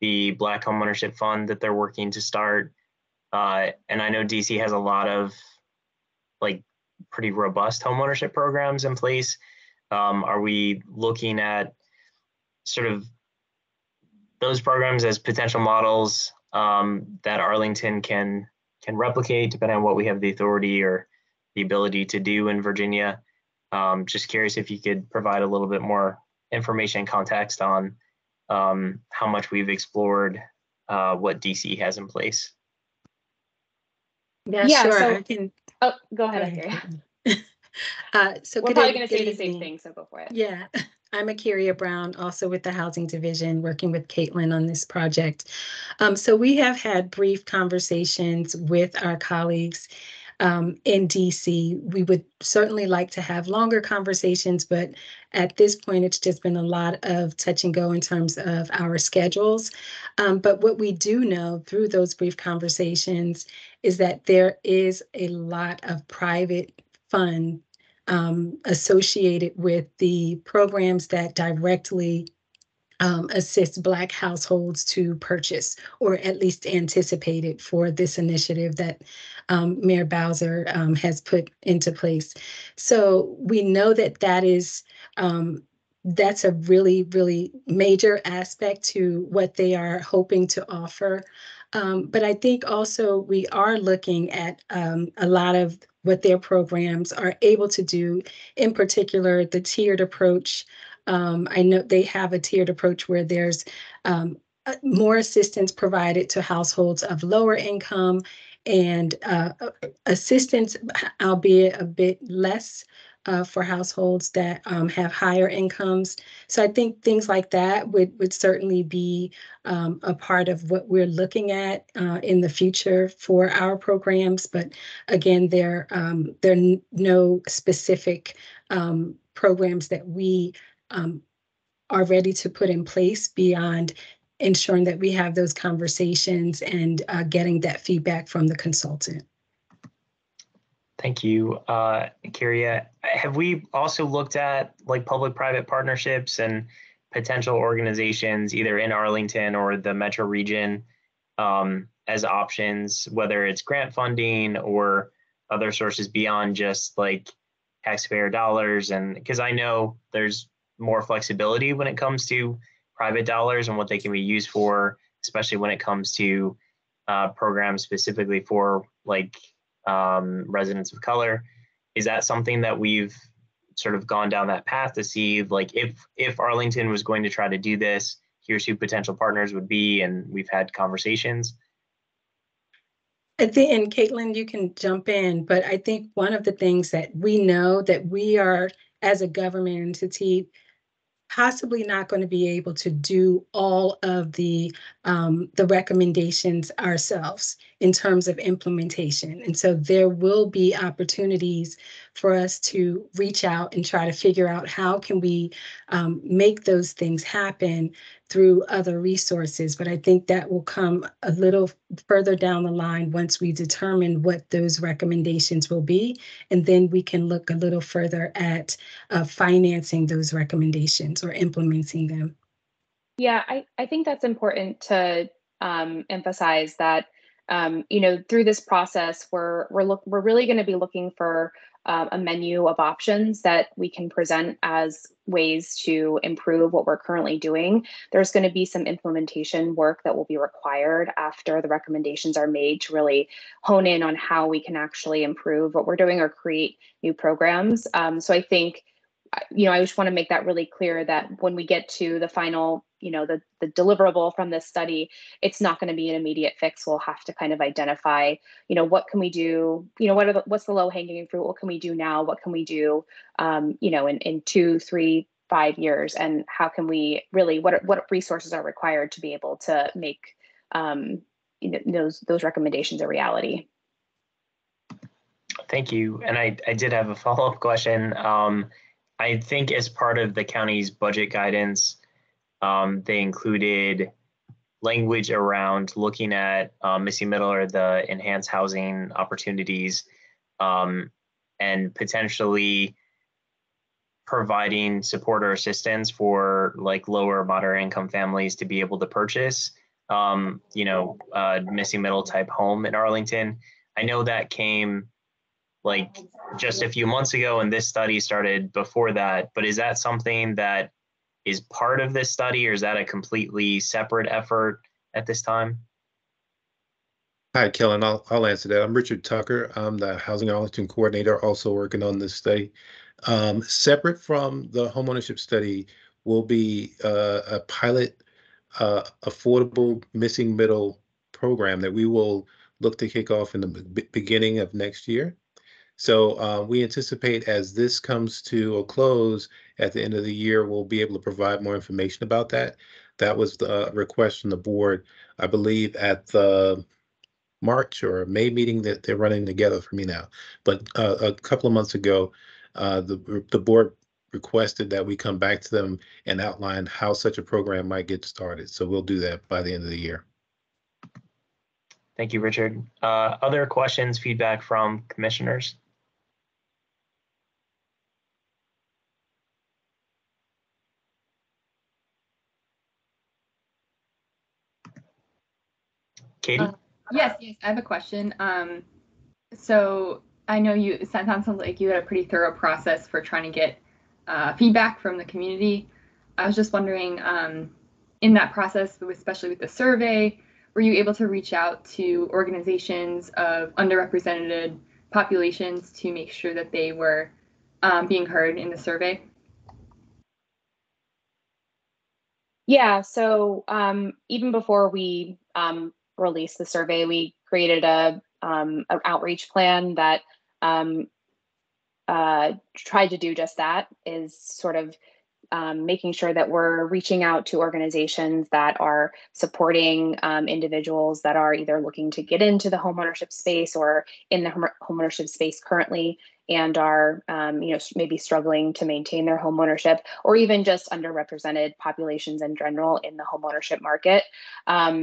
the Black Homeownership Fund that they're working to start? And I know DC has a lot of like pretty robust homeownership programs in place. Are we looking at sort of those programs as potential models that Arlington can replicate, depending on what we have the authority or the ability to do in Virginia? Just curious if you could provide a little bit more information and context on how much we've explored what DC has in place. Yeah, Yeah, sure. so- I can. Oh, go ahead, Go ahead, Akira. So We're good probably eve- going to good say the same evening. thing, so go for it. Yeah, I'm Akira Brown, also with the Housing Division, working with Caitlin on this project. So we have had brief conversations with our colleagues in DC. We would certainly like to have longer conversations, but at this point, it's just been a lot of touch and go in terms of our schedules. But what we do know through those brief conversations is that there is a lot of private fund associated with the programs that directly assist Black households to purchase, or at least anticipated for this initiative that Mayor Bowser has put into place. So we know that that's a really, really major aspect to what they are hoping to offer. But I think also we are looking at a lot of what their programs are able to do, in particular, the tiered approach. I know they have a tiered approach where there's more assistance provided to households of lower income and assistance, albeit a bit less for households that have higher incomes. So I think things like that would certainly be a part of what we're looking at in the future for our programs. But again, there are no specific programs that we are ready to put in place beyond ensuring that we have those conversations and getting that feedback from the consultant. Thank you, Kyria. Have we also looked at like public-private partnerships and potential organizations either in Arlington or the metro region as options, whether it's grant funding or other sources beyond just like taxpayer dollars? And because I know there's more flexibility when it comes to private dollars and what they can be used for, especially when it comes to programs specifically for like residents of color. Is that something that we've sort of gone down that path to see, like if Arlington was going to try to do this, here's who potential partners would be, and we've had conversations? I think, and Caitlin, you can jump in, but I think one of the things that we know that we are, as a government entity, possibly not going to be able to do all of the recommendations ourselves in terms of implementation. And so there will be opportunities for us to reach out and try to figure out how can we make those things happen through other resources. But I think that will come a little further down the line once we determine what those recommendations will be. And then we can look a little further at financing those recommendations or implementing them. Yeah, I think that's important to emphasize that, through this process, we're really going to be looking for a menu of options that we can present as ways to improve what we're currently doing. There's going to be some implementation work that will be required after the recommendations are made to really hone in on how we can actually improve what we're doing or create new programs. So I think, I just want to make that really clear that when we get to the final, the deliverable from this study, it's not going to be an immediate fix. We'll have to kind of identify, what can we do? What's the low hanging fruit? What can we do now? What can we do, in 2, 3, 5 years? And how can we really, what resources are required to be able to make, those recommendations a reality? Thank you. And I did have a follow-up question. I think as part of the county's budget guidance, they included language around looking at missing middle or the enhanced housing opportunities, and potentially providing support or assistance for like lower moderate income families to be able to purchase, missing middle type home in Arlington. I know that came like just a few months ago, and this study started before that, but is that something that is part of this study, or is that a completely separate effort at this time? Hi, Kellen. I'll answer that. I'm Richard Tucker. I'm the Housing Arlington coordinator, also working on this study. Separate from the homeownership study will be a pilot affordable missing middle program that we will look to kick off in the beginning of next year. So we anticipate as this comes to a close at the end of the year, we'll be able to provide more information about that. That was the request from the board, I believe, at the March or May meeting that they're running together for me now. But a couple of months ago, the board requested that we come back to them and outline how such a program might get started. So we'll do that by the end of the year. Thank you, Richard. Other questions, feedback from commissioners? Katie? Yes, I have a question. So I know it sounds like you had a pretty thorough process for trying to get feedback from the community. I was just wondering, in that process, especially with the survey, were you able to reach out to organizations of underrepresented populations to make sure that they were being heard in the survey? Yeah, so even before we released the survey, we created an outreach plan that tried to do just that, is sort of making sure that we're reaching out to organizations that are supporting individuals that are either looking to get into the homeownership space or in the homeownership space currently and are maybe struggling to maintain their homeownership, or even just underrepresented populations in general in the homeownership market.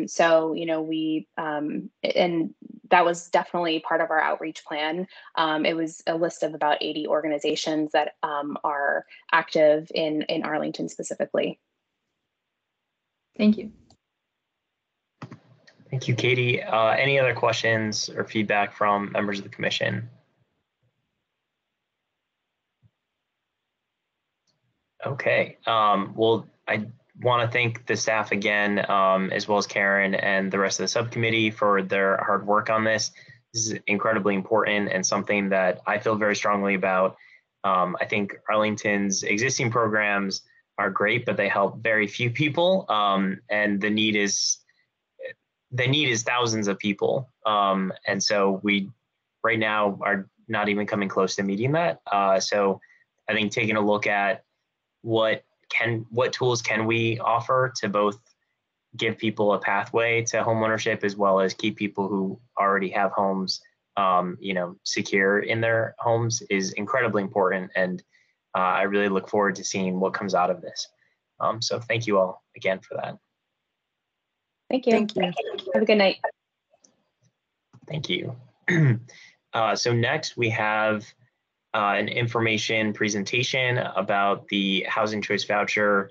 So we and that was definitely part of our outreach plan. It was a list of about 80 organizations that are active in Arlington specifically. Thank you. Thank you, Katie. Any other questions or feedback from members of the commission? Okay. Well, I want to thank the staff again, as well as Karen and the rest of the subcommittee for their hard work on this. This is incredibly important and something that I feel very strongly about. I think Arlington's existing programs are great, but they help very few people, and the need is thousands of people. And so we right now are not even coming close to meeting that. So I think taking a look at what tools can we offer to both give people a pathway to homeownership as well as keep people who already have homes secure in their homes is incredibly important, and I really look forward to seeing what comes out of this. So thank you all again for that. Thank you. Thank you. Have a good night. Thank you. So next we have an information presentation about the housing choice voucher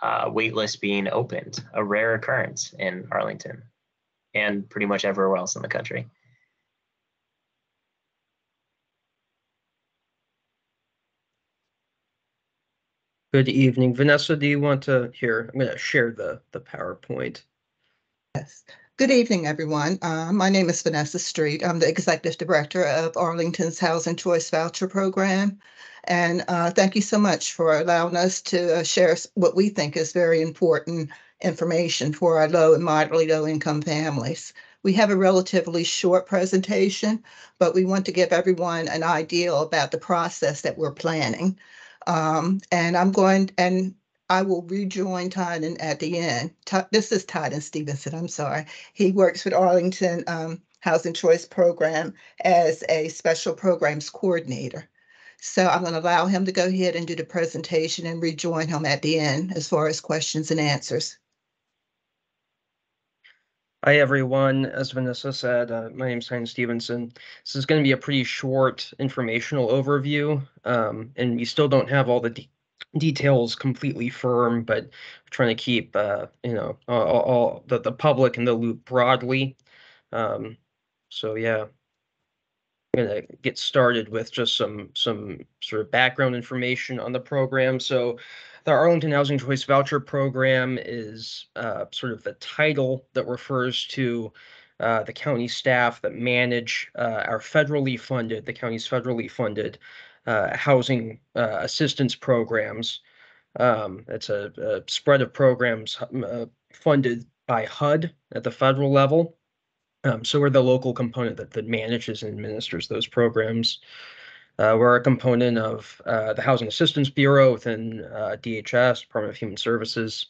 waitlist being opened, a rare occurrence in Arlington and pretty much everywhere else in the country. Good evening. Vanessa, do you want to hear? I'm going to share the PowerPoint. Yes. Good evening, everyone. My name is Vanessa Street. I'm the Executive Director of Arlington's Housing Choice Voucher Program. And thank you so much for allowing us to share what we think is very important information for our low and moderately low income families. We have a relatively short presentation, but we want to give everyone an idea about the process that we're planning. And I will rejoin Tyden at the end. This is Tyden Stevenson, I'm sorry. He works with Arlington Housing Choice Program as a special programs coordinator. So I'm going to allow him to go ahead and do the presentation and rejoin him at the end as far as questions and answers. Hi, everyone. As Vanessa said, my name is Heinz Stevenson. This is going to be a pretty short informational overview, and we still don't have all the details completely firm, but we're trying to keep, all the public in the loop broadly. So yeah, I'm gonna get started with just some sort of background information on the program. So the Arlington Housing Choice Voucher Program is sort of the title that refers to the county staff that manage our the county's federally funded housing assistance programs. It's a spread of programs funded by HUD at the federal level. So we're the local component that manages and administers those programs. We're a component of the Housing Assistance Bureau within DHS, Department of Human Services.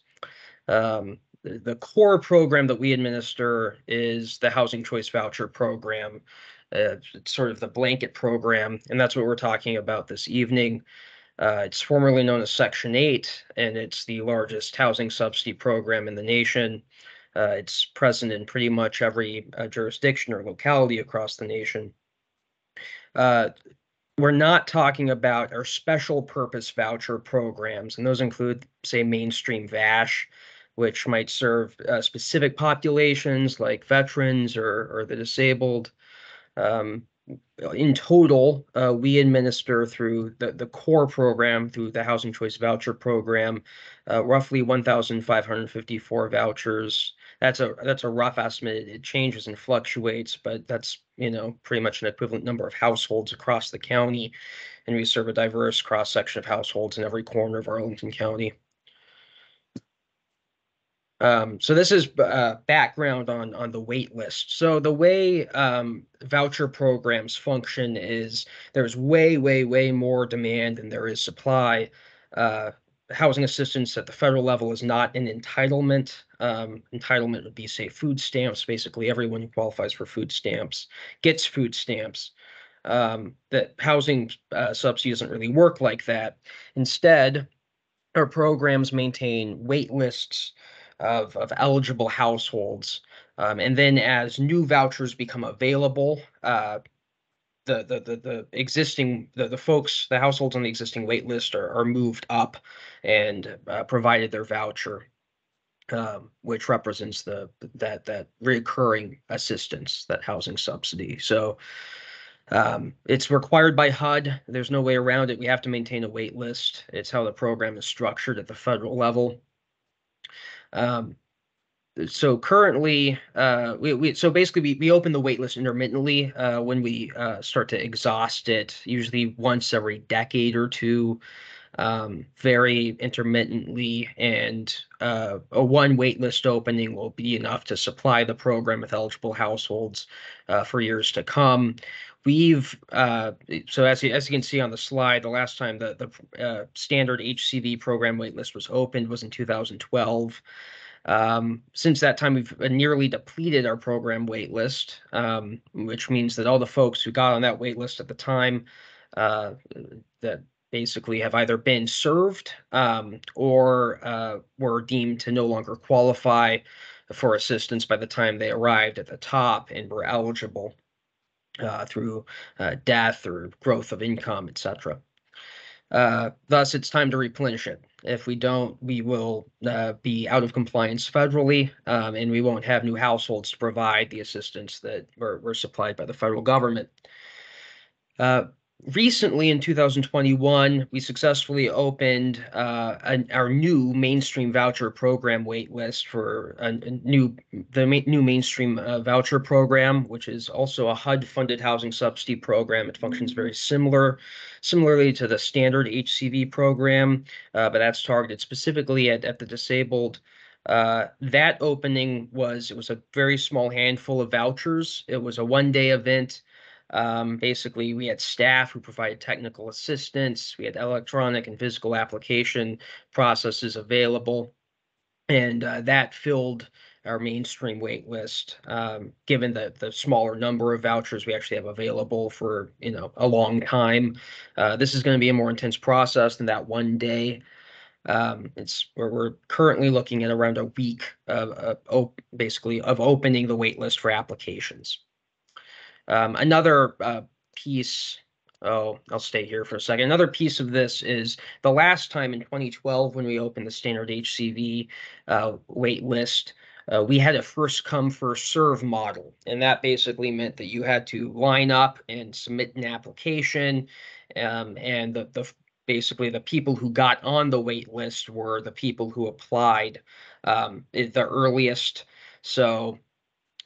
The core program that we administer is the Housing Choice Voucher Program. It's sort of the blanket program, and that's what we're talking about this evening. It's formerly known as Section 8, and it's the largest housing subsidy program in the nation. It's present in pretty much every jurisdiction or locality across the nation. We're not talking about our special purpose voucher programs, and those include, say, mainstream VASH, which might serve specific populations like veterans or the disabled. In total, we administer through the core program, through the Housing Choice Voucher Program, roughly 1,554 vouchers. That's a rough estimate. It changes and fluctuates, but that's pretty much an equivalent number of households across the county, and we serve a diverse cross section of households in every corner of Arlington County. So this is background on the wait list. So the way voucher programs function is there's way more demand than there is supply. Housing assistance at the federal level is not an entitlement. Entitlement would be, say, food stamps. Basically, everyone who qualifies for food stamps gets food stamps. That housing subsidy doesn't really work like that. Instead, our programs maintain wait lists of eligible households. And then as new vouchers become available, the existing folks, the households on the existing wait list are moved up and provided their voucher, which represents that recurring assistance, that housing subsidy. So it's required by HUD. There's no way around it. We have to maintain a wait list. It's how the program is structured at the federal level. So currently, we open the wait list intermittently when we start to exhaust it, usually once every decade or two, very intermittently, and a one wait list opening will be enough to supply the program with eligible households for years to come. We've so as you can see on the slide, the last time the standard HCV program waitlist was opened was in 2012. Since that time, we've nearly depleted our program waitlist, which means that all the folks who got on that waitlist at the time that basically have either been served or were deemed to no longer qualify for assistance by the time they arrived at the top and were eligible through death or growth of income, etc. Thus, it's time to replenish it. If we don't, we will be out of compliance federally, and we won't have new households to provide the assistance that were supplied by the federal government. Recently, in 2021, we successfully opened our new mainstream voucher program waitlist for the new mainstream voucher program, which is also a HUD-funded housing subsidy program. It functions very similarly to the standard HCV program, but that's targeted specifically at the disabled. That opening was a very small handful of vouchers. It was a one-day event. Basically, we had staff who provided technical assistance. We had electronic and physical application processes available, and that filled our mainstream wait list. Given the smaller number of vouchers we actually have available for, a long time, this is going to be a more intense process than that one day. It's where we're currently looking at around a week basically of opening the wait list for applications. Another piece, I'll stay here for a second. Another piece of this is the last time in 2012 when we opened the standard HCV wait list, we had a first come, first serve model. And that basically meant that you had to line up and submit an application. And basically the people who got on the wait list were the people who applied the earliest. So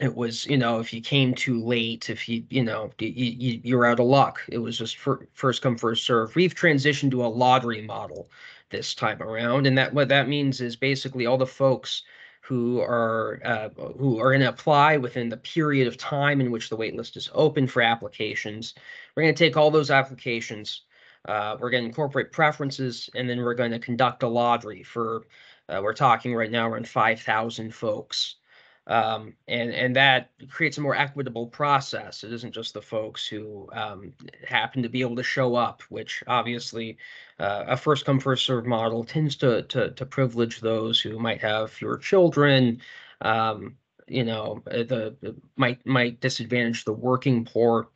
it was, if you came too late, if you're out of luck. It was just first come, first serve. We've transitioned to a lottery model this time around, and what that means is basically all the folks who are going to apply within the period of time in which the wait list is open for applications. We're going to take all those applications. We're going to incorporate preferences, and then we're going to conduct a lottery for. We're talking right now around 5,000 folks. And that creates a more equitable process. It isn't just the folks who happen to be able to show up, which obviously a first come, first serve model tends to privilege those who might have fewer children, might disadvantage the working poor.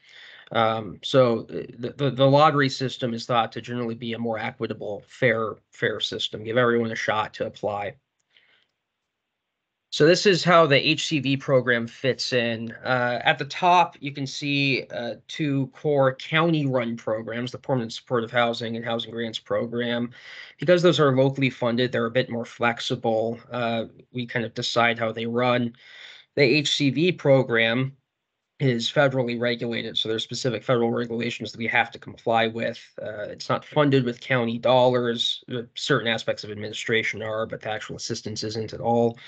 So the lottery system is thought to generally be a more equitable, fair system, give everyone a shot to apply. So this is how the HCV program fits in. At the top, you can see two core county-run programs, the Permanent Supportive Housing and Housing Grants Program. Because those are locally funded, they're a bit more flexible. We kind of decide how they run. The HCV program is federally regulated, so there's specific federal regulations that we have to comply with. It's not funded with county dollars. Certain aspects of administration are, but the actual assistance isn't at all.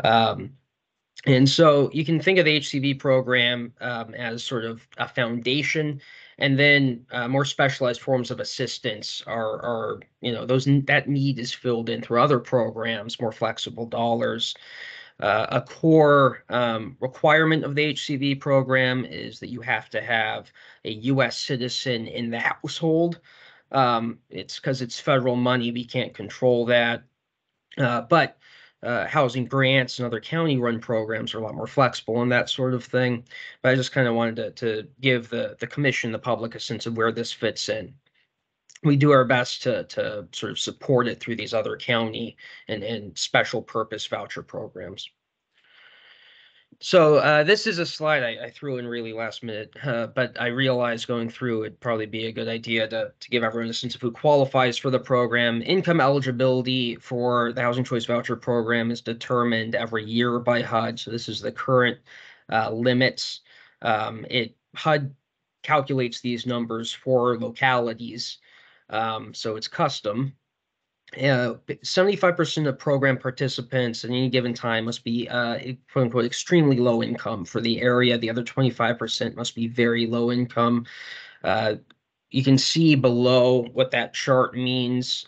And so you can think of the HCV program as sort of a foundation, and then more specialized forms of assistance are that need is filled in through other programs, more flexible dollars. A core requirement of the HCV program is that you have to have a U.S. citizen in the household. It's because it's federal money, we can't control that. But housing grants and other county-run programs are a lot more flexible and that sort of thing. But I just kind of wanted to give the commission, the public, a sense of where this fits in. We do our best to sort of support it through these other county and special purpose voucher programs. So this is a slide I threw in really last minute, but I realized going through it'd probably be a good idea to give everyone a sense of who qualifies for the program. Income eligibility for the Housing Choice Voucher Program is determined every year by HUD. So this is the current limits. HUD calculates these numbers for localities, so it's custom. 75% of program participants at any given time must be quote unquote extremely low income for the area. The other 25% must be very low income. You can see below what that chart means.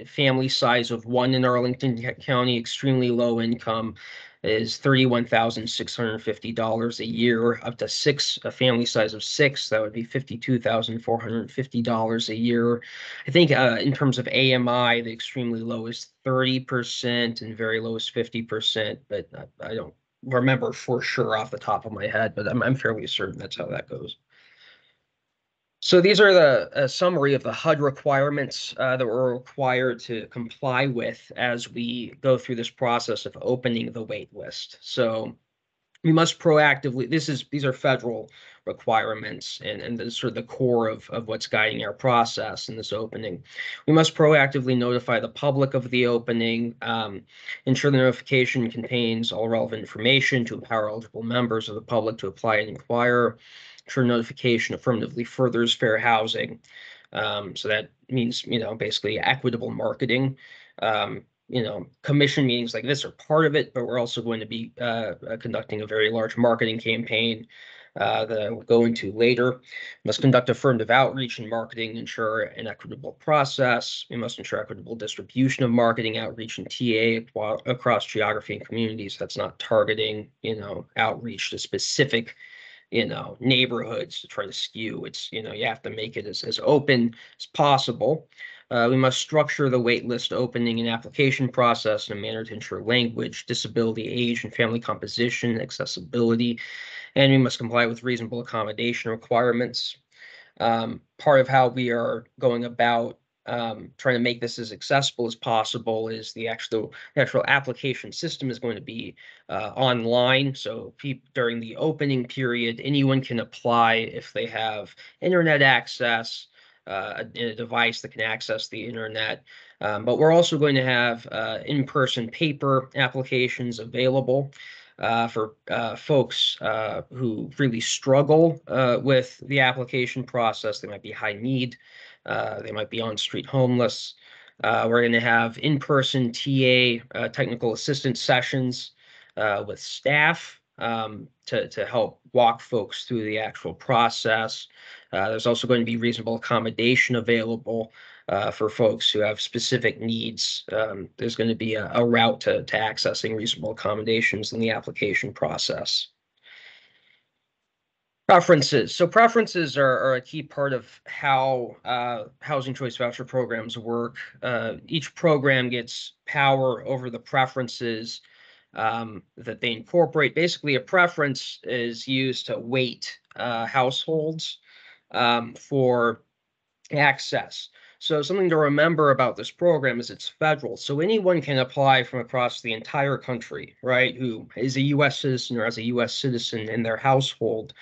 Family size of 1 in Arlington County, extremely low income, is $31,650 a year. Up to 6, a family size of 6, that would be $52,450 a year. I think in terms of AMI, the extremely low is 30% and very low is 50%, but I don't remember for sure off the top of my head, but I'm fairly certain that's how that goes. So these are the summary of the HUD requirements that we're required to comply with as we go through this process of opening the wait list. So we must proactively, these are federal requirements, and this is sort of the core of what's guiding our process in this opening. We must proactively notify the public of the opening, ensure the notification contains all relevant information to empower eligible members of the public to apply and inquire. Ensure notification affirmatively furthers fair housing. So that means, basically equitable marketing. Commission meetings like this are part of it, but we're also going to be conducting a very large marketing campaign. that I will go into later. We must conduct affirmative outreach and marketing, ensure an equitable process. We must ensure equitable distribution of marketing, outreach, and TA across geography and communities. That's not targeting, outreach to specific, neighborhoods to try to skew. It's, you have to make it as open as possible. We must structure the waitlist opening and application process in a manner to ensure language, disability, age, and family composition, accessibility, and we must comply with reasonable accommodation requirements. Part of how we are going about trying to make this as accessible as possible is the actual application system is going to be online. So during the opening period, anyone can apply if they have internet access, a device that can access the internet. But we're also going to have in-person paper applications available for folks who really struggle with the application process. They might be high need. They might be on-street homeless. We're going to have in-person TA technical assistance sessions with staff to help walk folks through the actual process. There's also going to be reasonable accommodation available for folks who have specific needs. There's going to be a route to accessing reasonable accommodations in the application process. Preferences. So preferences are a key part of how housing choice voucher programs work. Each program gets power over the preferences that they incorporate. Basically, a preference is used to weight households for access. So something to remember about this program is it's federal. So anyone can apply from across the entire country, right, who is a U.S. citizen or has a U.S. citizen in their household.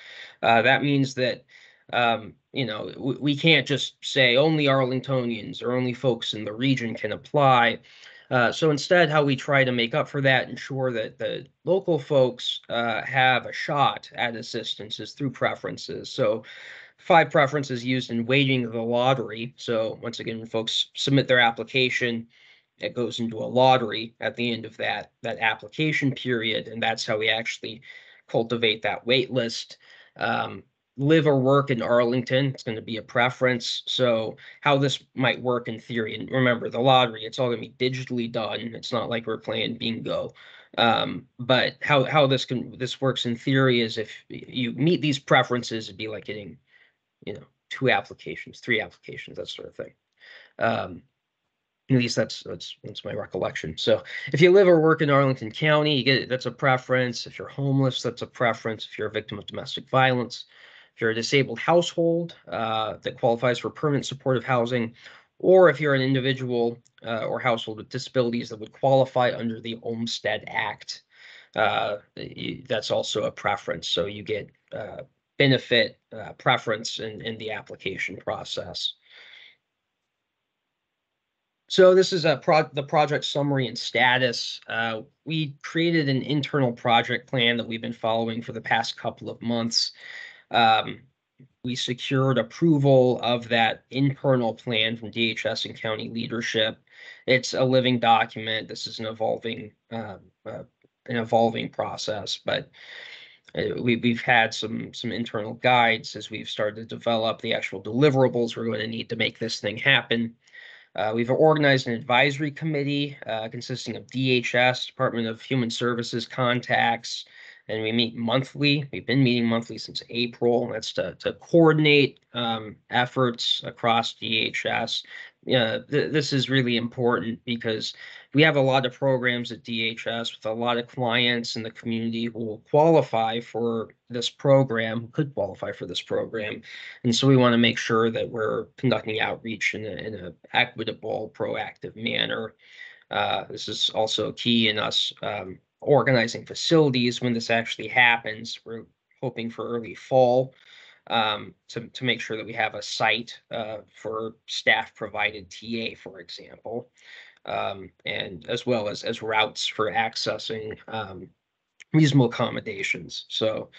That means that, we can't just say only Arlingtonians or only folks in the region can apply. So instead, how we try to make up for that, ensure that the local folks have a shot at assistance is through preferences. So 5 preferences used in weighting the lottery. So once again, when folks submit their application, it goes into a lottery at the end of that application period, and that's how we actually cultivate that wait list. Live or work in Arlington, it's going to be a preference. So how this might work in theory, and remember the lottery, it's all going to be digitally done. It's not like we're playing bingo. But how this works in theory is if you meet these preferences, it'd be like getting 2 applications, 3 applications, that sort of thing. At least that's my recollection. So if you live or work in Arlington County, that's a preference. If you're homeless, that's a preference. If you're a victim of domestic violence, if you're a disabled household that qualifies for permanent supportive housing, or if you're an individual or household with disabilities that would qualify under the Olmstead Act, that's also a preference. So you get benefit preference in the application process. So this is the project summary and status. We created an internal project plan that we've been following for the past couple of months. We secured approval of that internal plan from DHS and county leadership. It's a living document. This is an evolving process, but we've had some internal guides as we've started to develop the actual deliverables we're going to need to make this thing happen. We've organized an advisory committee consisting of DHS, Department of Human Services contacts, and we meet monthly. We've been meeting monthly since April. That's to coordinate efforts across DHS. This is really important because we have a lot of programs at DHS with a lot of clients in the community who will qualify for this program, could qualify for this program. And so we want to make sure that we're conducting outreach in an equitable, proactive manner. This is also key in us organizing facilities when this actually happens. We're hoping for early fall to make sure that we have a site for staff provided TA, for example, and as well as routes for accessing reasonable accommodations. So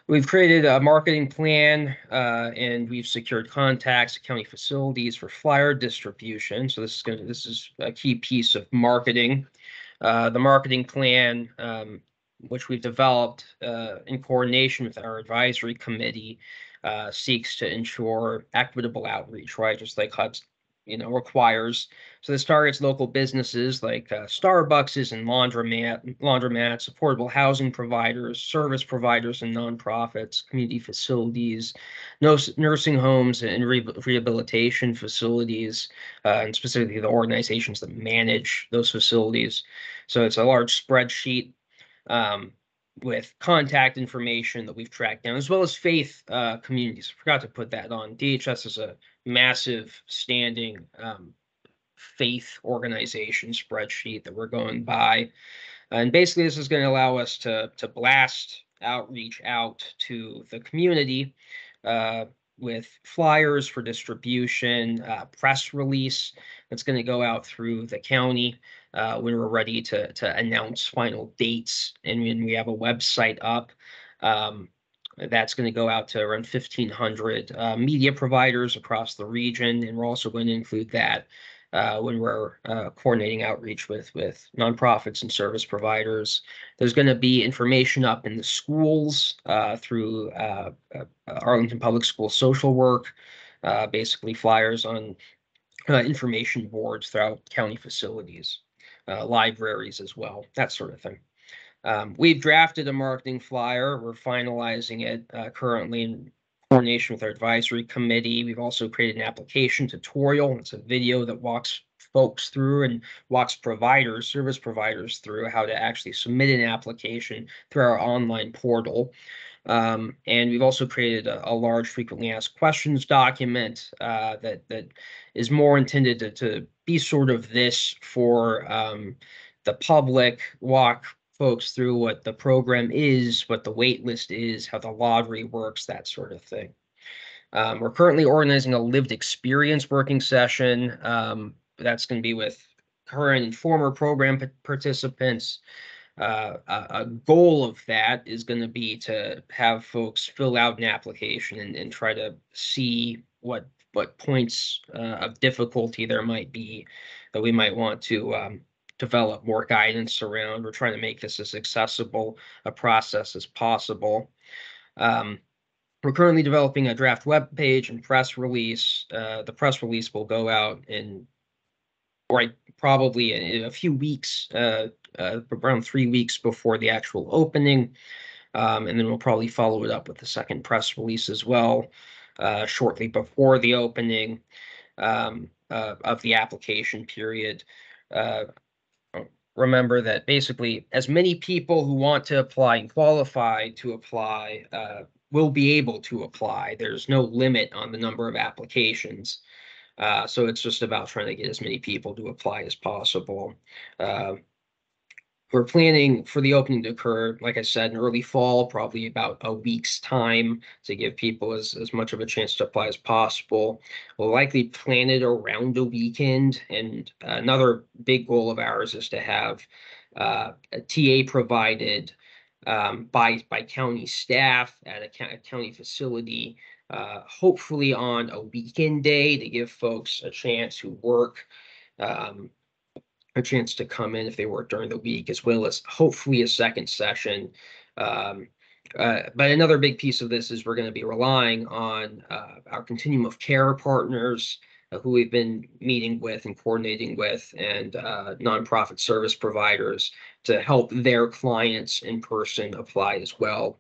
we've created a marketing plan and we've secured contacts at county facilities for flyer distribution. So this is a key piece of marketing. The marketing plan which we've developed in coordination with our advisory committee, seeks to ensure equitable outreach, right? Just like HUD's, requires. So this targets local businesses like Starbucks and laundromats, affordable housing providers, service providers and nonprofits, community facilities, nursing homes and rehabilitation facilities, and specifically the organizations that manage those facilities. So it's a large spreadsheet with contact information that we've tracked down, as well as faith communities. I forgot to put that on. DHS is a massive standing faith organization spreadsheet that we're going by. And basically, this is going to allow us to blast outreach out to the community with flyers for distribution, press release that's going to go out through the county when we're ready to announce final dates, and when we have a website up. That's going to go out to around 1,500 media providers across the region, and we're also going to include that when we're coordinating outreach with nonprofits and service providers. There's going to be information up in the schools through Arlington Public School social work, basically flyers on information boards throughout county facilities, libraries as well, that sort of thing. We've drafted a marketing flyer. We're finalizing it currently in coordination with our advisory committee. We've also created an application tutorial. It's a video that walks folks through and walks service providers through how to actually submit an application through our online portal. And we've also created a large frequently asked questions document that is more intended to be sort of this for the public, walk folks through what the program is, what the wait list is, how the lottery works, that sort of thing. We're currently organizing a lived experience working session. That's going to be with current and former program participants. A goal of that is going to be to have folks fill out an application and try to see what points of difficulty there might be that we might want to develop more guidance around. We're trying to make this as accessible a process as possible. We're currently developing a draft web page and press release. The press release will go out probably in a few weeks, around 3 weeks before the actual opening. And then we'll probably follow it up with the second press release as well, shortly before the opening of the application period. Remember that basically as many people who want to apply and qualify to apply will be able to apply. There's no limit on the number of applications. So it's just about trying to get as many people to apply as possible. We're planning for the opening to occur, like I said, in early fall, probably about a week's time to give people as much of a chance to apply as possible. We'll likely plan it around a weekend. And another big goal of ours is to have a TA provided by county staff at a county facility, hopefully on a weekend day to give folks a chance who work a chance to come in if they work during the week, as well as hopefully a second session. But another big piece of this is we're going to be relying on our continuum of care partners who we've been meeting with and coordinating with, and nonprofit service providers to help their clients in person apply as well.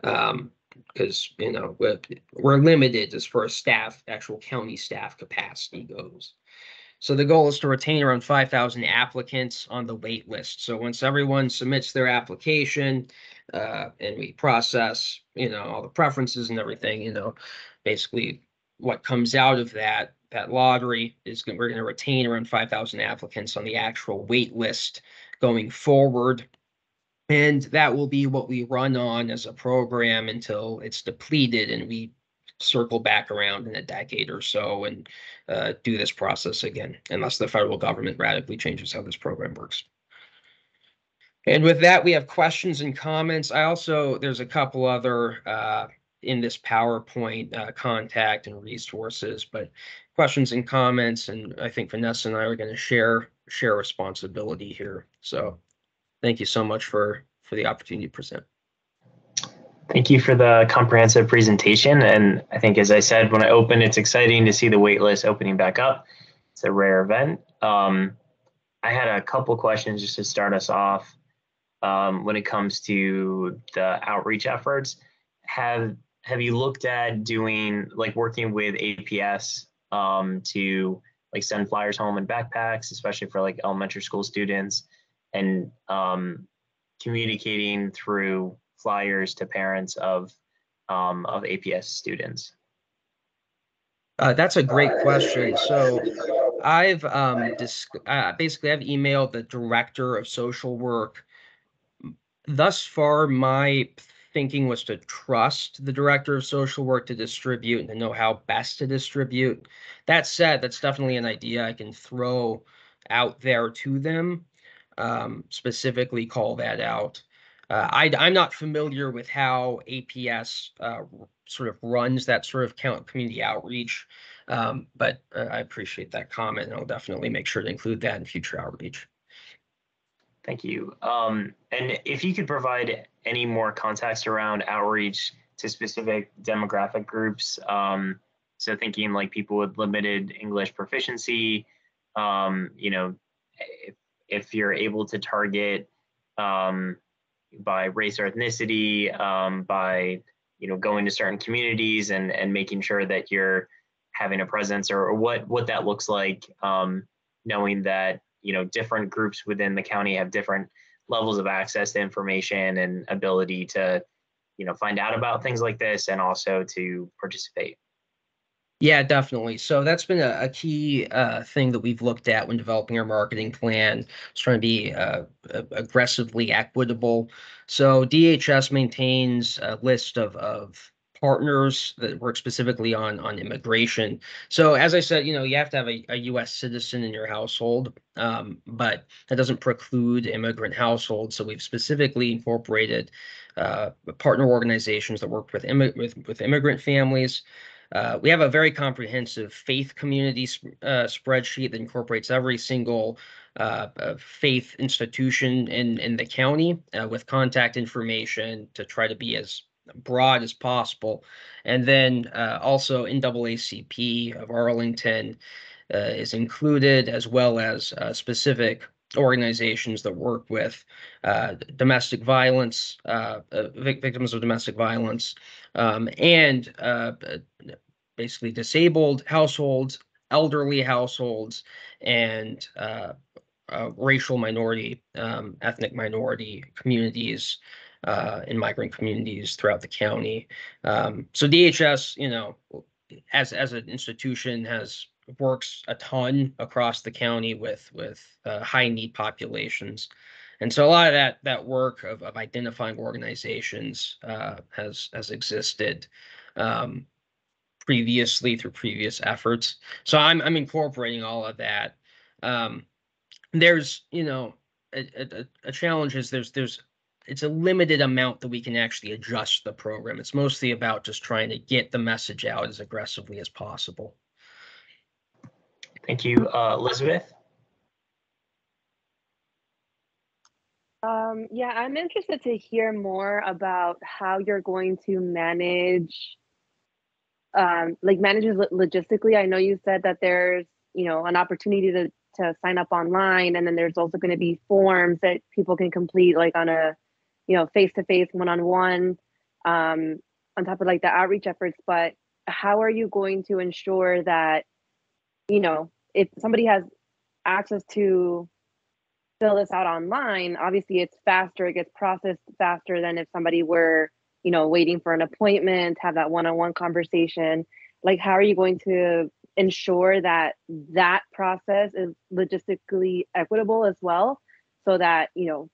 Because we're limited as far as actual county staff capacity goes. So the goal is to retain around 5,000 applicants on the wait list. So once everyone submits their application and we process, all the preferences and everything, basically what comes out of that lottery is we're going to retain around 5,000 applicants on the actual wait list going forward. And that will be what we run on as a program until it's depleted and we circle back around in a decade or so and do this process again, unless the federal government radically changes how this program works. And with that, we have questions and comments. There's a couple other in this PowerPoint contact and resources, but questions and comments, and I think Vanessa and I are going to share responsibility here. So thank you so much for for the opportunity to present. Thank you for the comprehensive presentation. And I think, as I said, when I opened, it's exciting to see the wait list opening back up. It's a rare event. I had a couple questions just to start us off. When it comes to the outreach efforts, have you looked at doing, like, working with APS to like send flyers home in backpacks, especially for like elementary school students, and communicating through flyers to parents of APS students? That's a great question. So I've basically I've emailed the director of social work. Thus far, my thinking was to trust the director of social work to distribute and to know how best to distribute. That said, that's definitely an idea I can throw out there to them, specifically call that out. I'm not familiar with how APS sort of runs that sort of community outreach, but I appreciate that comment, and I'll definitely make sure to include that in future outreach. Thank you. And if you could provide any more context around outreach to specific demographic groups, so thinking like people with limited English proficiency, you know, if you're able to target by race or ethnicity, by, you know, going to certain communities and making sure that you're having a presence, or what that looks like, knowing that, you know, different groups within the county have different levels of access to information and ability to, you know, find out about things like this and also to participate. Yeah, definitely. So that's been a key thing that we've looked at when developing our marketing plan. It's trying to be aggressively equitable. So DHS maintains a list of partners that work specifically on immigration. So as I said, you know, you have to have a U.S. citizen in your household, but that doesn't preclude immigrant households. So we've specifically incorporated partner organizations that work with immigrant families. We have a very comprehensive faith community spreadsheet that incorporates every single faith institution in the county with contact information to try to be as broad as possible. And then also NAACP of Arlington is included, as well as specific organizations that work with domestic violence, victims of domestic violence, and basically disabled households, elderly households, and racial minority, ethnic minority communities, and migrant communities throughout the county. So DHS, you know, as an institution, works a ton across the county with high need populations. And so a lot of that work of identifying organizations has existed previously through previous efforts. So I'm incorporating all of that. There's, you know, a challenge is it's a limited amount that we can actually adjust the program. It's mostly about just trying to get the message out as aggressively as possible. Thank you. Elizabeth? Yeah, I'm interested to hear more about how you're going to manage logistically. I know you said that there's, you know, an opportunity to sign up online, and then there's also going to be forms that people can complete, like on a, you know, face-to-face, one-on-one, on top of like the outreach efforts. But how are you going to ensure that, you know, if somebody has access to fill this out online, obviously it's faster, it gets processed faster than if somebody were, you know, waiting for an appointment, have that one-on-one conversation. Like, how are you going to ensure that that process is logistically equitable as well, so that, you know,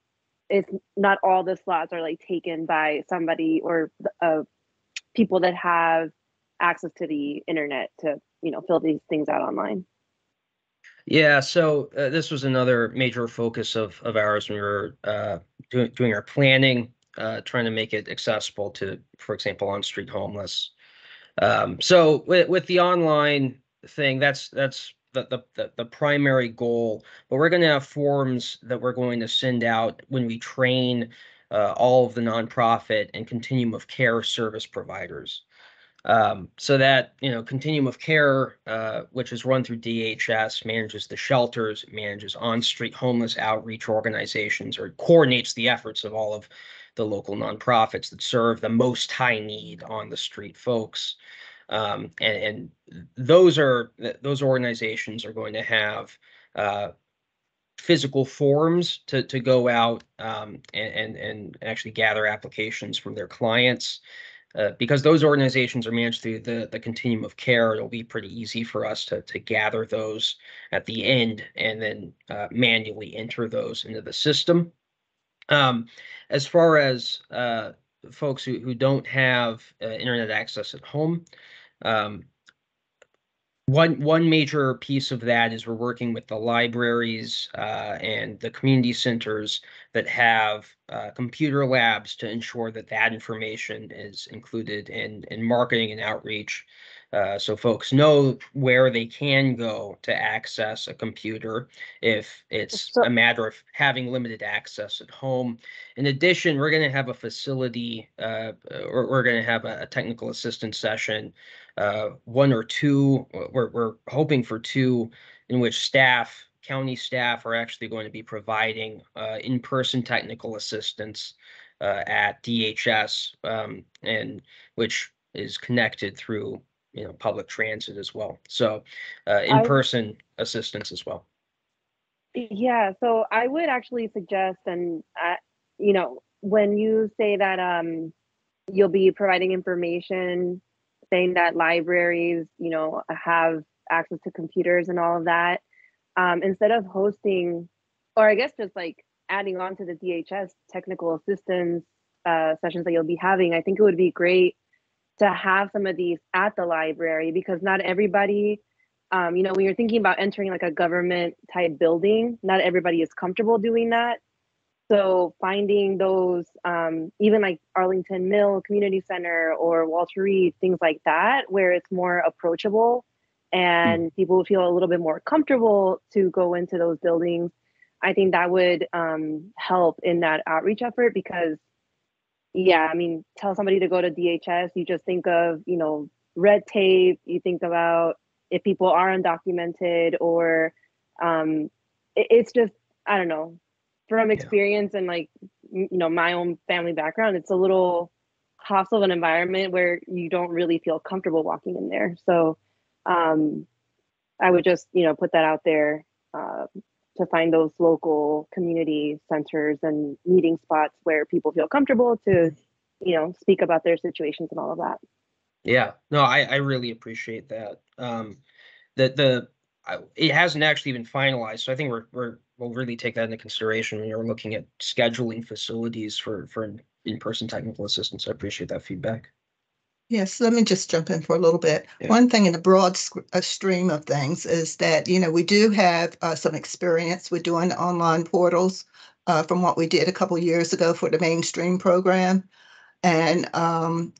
it's not all the slots are like taken by somebody or people that have access to the internet to, you know, fill these things out online? Yeah, so this was another major focus of ours when we were doing our planning, trying to make it accessible to, for example, on-street homeless. So with the online thing, that's the primary goal. But we're going to have forms that we're going to send out when we train all of the nonprofit and continuum of care service providers. So that, continuum of care, which is run through DHS, manages the shelters, manages on-street homeless outreach organizations, or coordinates the efforts of all of the local nonprofits that serve the most high need on the street folks. And those organizations are going to have physical forms to go out and actually gather applications from their clients. Because those organizations are managed through the continuum of care, it'll be pretty easy for us to gather those at the end and then manually enter those into the system. As far as folks who don't have internet access at home, one major piece of that is we're working with the libraries and the community centers that have computer labs to ensure that that information is included in marketing and outreach. So folks know where they can go to access a computer if it's a matter of having limited access at home. In addition, we're going to have a facility, or we're going to have a technical assistance session, one or two, we're hoping for two, in which county staff are actually going to be providing in-person technical assistance at DHS, and which is connected through public transit as well. So in-person assistance as well. Yeah, so I would actually suggest, and when you say that you'll be providing information saying that libraries, have access to computers and all of that, instead of hosting, or I guess just like adding on to the DHS technical assistance sessions that you'll be having, I think it would be great to have some of these at the library, because not everybody, when you're thinking about entering like a government type building, not everybody is comfortable doing that. So finding those, even like Arlington Mill Community Center or Walter Reed, things like that, where it's more approachable and people feel a little bit more comfortable to go into those buildings, I think that would help in that outreach effort. Because, yeah, I mean, tell somebody to go to DHS, you just think of, red tape, you think about if people are undocumented, or it's just, I don't know. From experience and my own family background, it's a little hostile of an environment where you don't really feel comfortable walking in there. So I would just, put that out there to find those local community centers and meeting spots where people feel comfortable to, speak about their situations and all of that. Yeah, no, I really appreciate that. It hasn't actually been finalized, so I think we'll really take that into consideration when you're looking at scheduling facilities for in-person technical assistance. I appreciate that feedback. Yes, let me just jump in for a little bit. Yeah. One thing in the broad stream of things is that, we do have some experience with doing online portals from what we did a couple years ago for the mainstream program. And,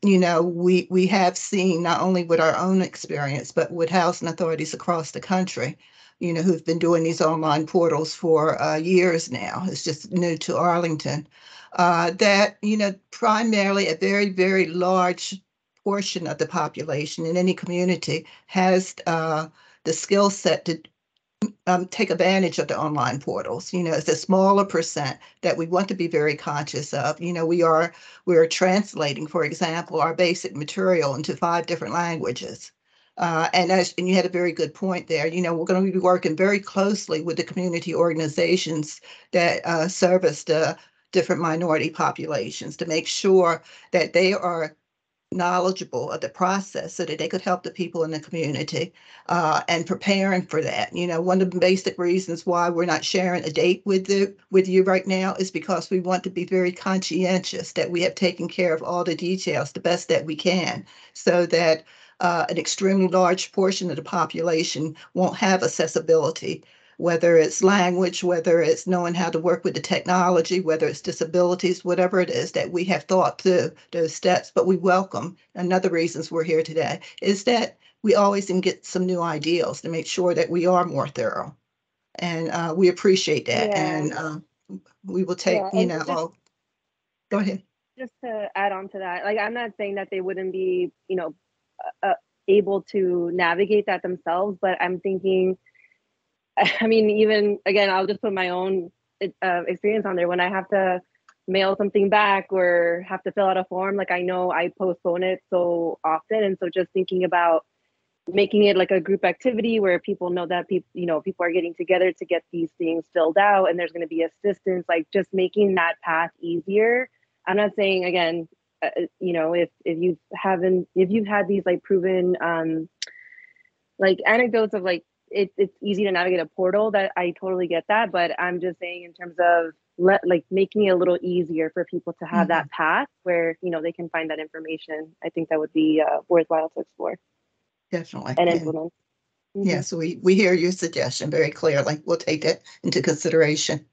we have seen not only with our own experience, but with housing authorities across the country, who've been doing these online portals for years now. It's just new to Arlington. That, primarily a very, very large portion of the population in any community has the skill set to take advantage of the online portals. It's a smaller percent that we want to be very conscious of. We are translating, for example, our basic material into 5 different languages. And you had a very good point there. We're going to be working very closely with the community organizations that service the different minority populations to make sure that they are knowledgeable of the process so that they could help the people in the community and preparing for that. One of the basic reasons why we're not sharing a date with you right now is because we want to be very conscientious that we have taken care of all the details the best that we can, so that an extremely large portion of the population won't have accessibility, whether it's language, whether it's knowing how to work with the technology, whether it's disabilities, whatever it is that we have thought through those steps. But we welcome, another reasons we're here today, is that we always can get some new ideas to make sure that we are more thorough. And we appreciate that. Yeah. And we will take, Yeah, and just- Go ahead. Just to add on to that, like, I'm not saying that they wouldn't be, able to navigate that themselves, but I'm thinking, I mean, even again, I'll just put my own experience on there. When I have to mail something back or have to fill out a form, like, I know I postpone it so often. And so just thinking about making it like a group activity where people know that people are getting together to get these things filled out, and there's going to be assistance, like just making that path easier. I'm not saying, again, if you've had these like proven like anecdotes of like it's easy to navigate a portal, that I totally get that, but I'm just saying in terms of making it a little easier for people to have that path where they can find that information. I think that would be worthwhile to explore. Definitely. And implement. Yeah, so we hear your suggestion very clearly. We'll take that into consideration.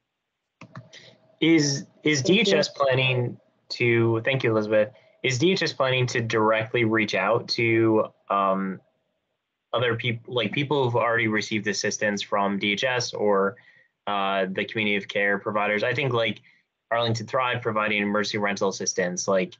Is DHS planning to, thank you, Elizabeth, is DHS planning to directly reach out to other people, like people who've already received assistance from DHS or the community of care providers? I think like Arlington Thrive providing emergency rental assistance, like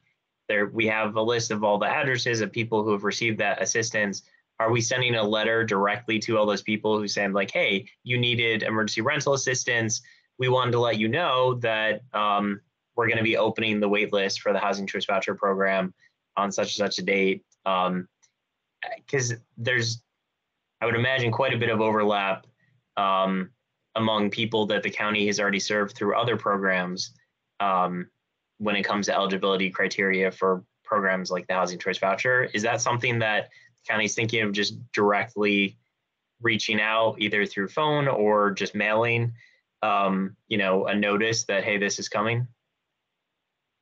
we have a list of all the addresses of people who have received that assistance. Are we sending a letter directly to all those people who say like, hey, you needed emergency rental assistance? We wanted to let you know that we're going to be opening the wait list for the Housing Choice Voucher Program on such and such a date. Because there's, I would imagine, quite a bit of overlap among people that the county has already served through other programs when it comes to eligibility criteria for programs like the Housing Choice Voucher. Is that something that the county's thinking of, just directly reaching out either through phone or just mailing a notice that, hey, this is coming?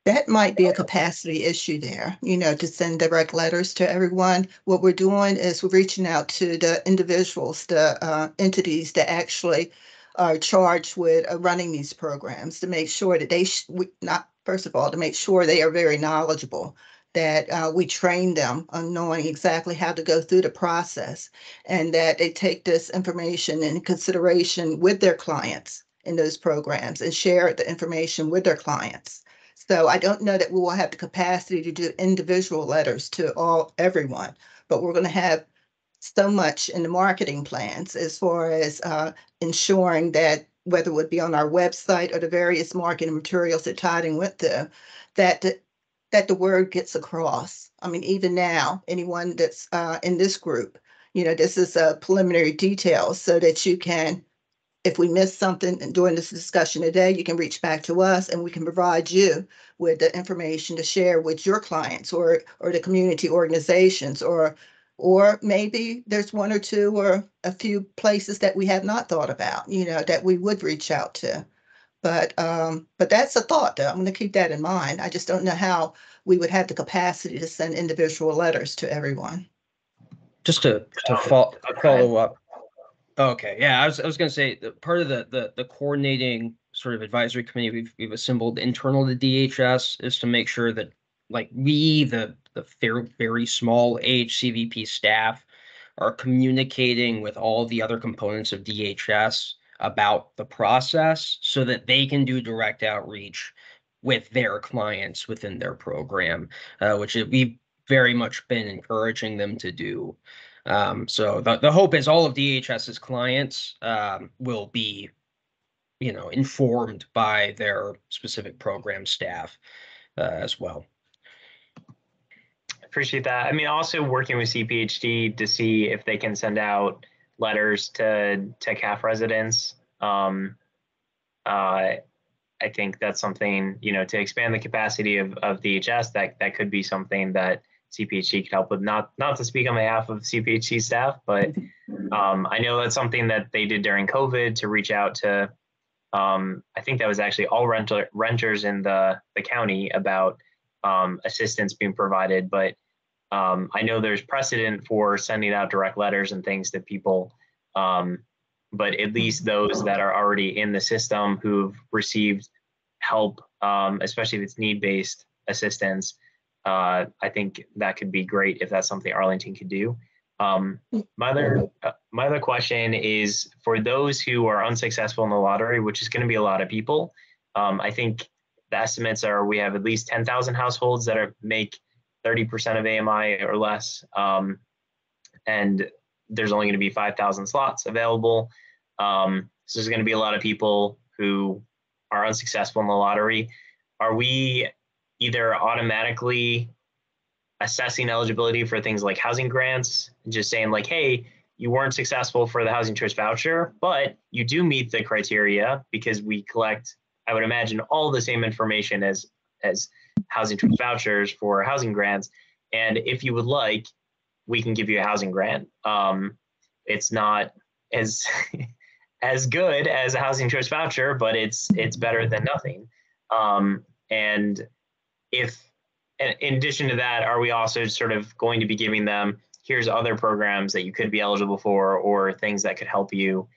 That might be a capacity issue there, to send direct letters to everyone. What we're doing is we're reaching out to the individuals, the entities that actually are charged with running these programs, to make sure that to make sure they are very knowledgeable, that we train them on knowing exactly how to go through the process, and that they take this information in consideration with their clients in those programs and share the information with their clients. So I don't know that we will have the capacity to do individual letters to everyone, but we're going to have so much in the marketing plans as far as ensuring that, whether it would be on our website or the various marketing materials that tied in with them, that the word gets across. I mean, even now, anyone that's in this group, this is a preliminary details, so that you can, if we miss something during this discussion today, you can reach back to us and we can provide you with the information to share with your clients or the community organizations, or maybe there's one or two or a few places that we have not thought about, that we would reach out to. But that's a thought, though. I'm going to keep that in mind. I just don't know how we would have the capacity to send individual letters to everyone. Just to follow up. Okay, yeah, I was going to say that part of the coordinating sort of advisory committee we've assembled internal to DHS is to make sure that, like, we, the very small CVP staff, are communicating with all the other components of DHS about the process, so that they can do direct outreach with their clients within their program, which we've very much been encouraging them to do. So the hope is all of DHS's clients will be, informed by their specific program staff as well. Appreciate that. I mean, also working with CPHD to see if they can send out letters to CAF residents. I think that's something, to expand the capacity of DHS, that could be something that CPHD could help with. Not to speak on behalf of CPHD staff, but I know that's something that they did during COVID, to reach out to, I think that was actually all renters in the county, about assistance being provided. But I know there's precedent for sending out direct letters and things to people, but at least those that are already in the system who've received help, especially if it's need-based assistance, I think that could be great if that's something Arlington could do. My other question is, for those who are unsuccessful in the lottery, which is going to be a lot of people, I think the estimates are we have at least 10,000 households that make 30% of AMI or less, and there's only going to be 5,000 slots available. So there's going to be a lot of people who are unsuccessful in the lottery. Are we either automatically assessing eligibility for things like housing grants, just saying like, hey, you weren't successful for the housing choice voucher, but you do meet the criteria because we collect, I would imagine, all the same information as housing choice vouchers for housing grants. And if you would like, we can give you a housing grant. It's not as as good as a housing choice voucher, but it's better than nothing. And if, in addition to that, are we also sort of going to be giving them, here's other programs that you could be eligible for, or things that could help you,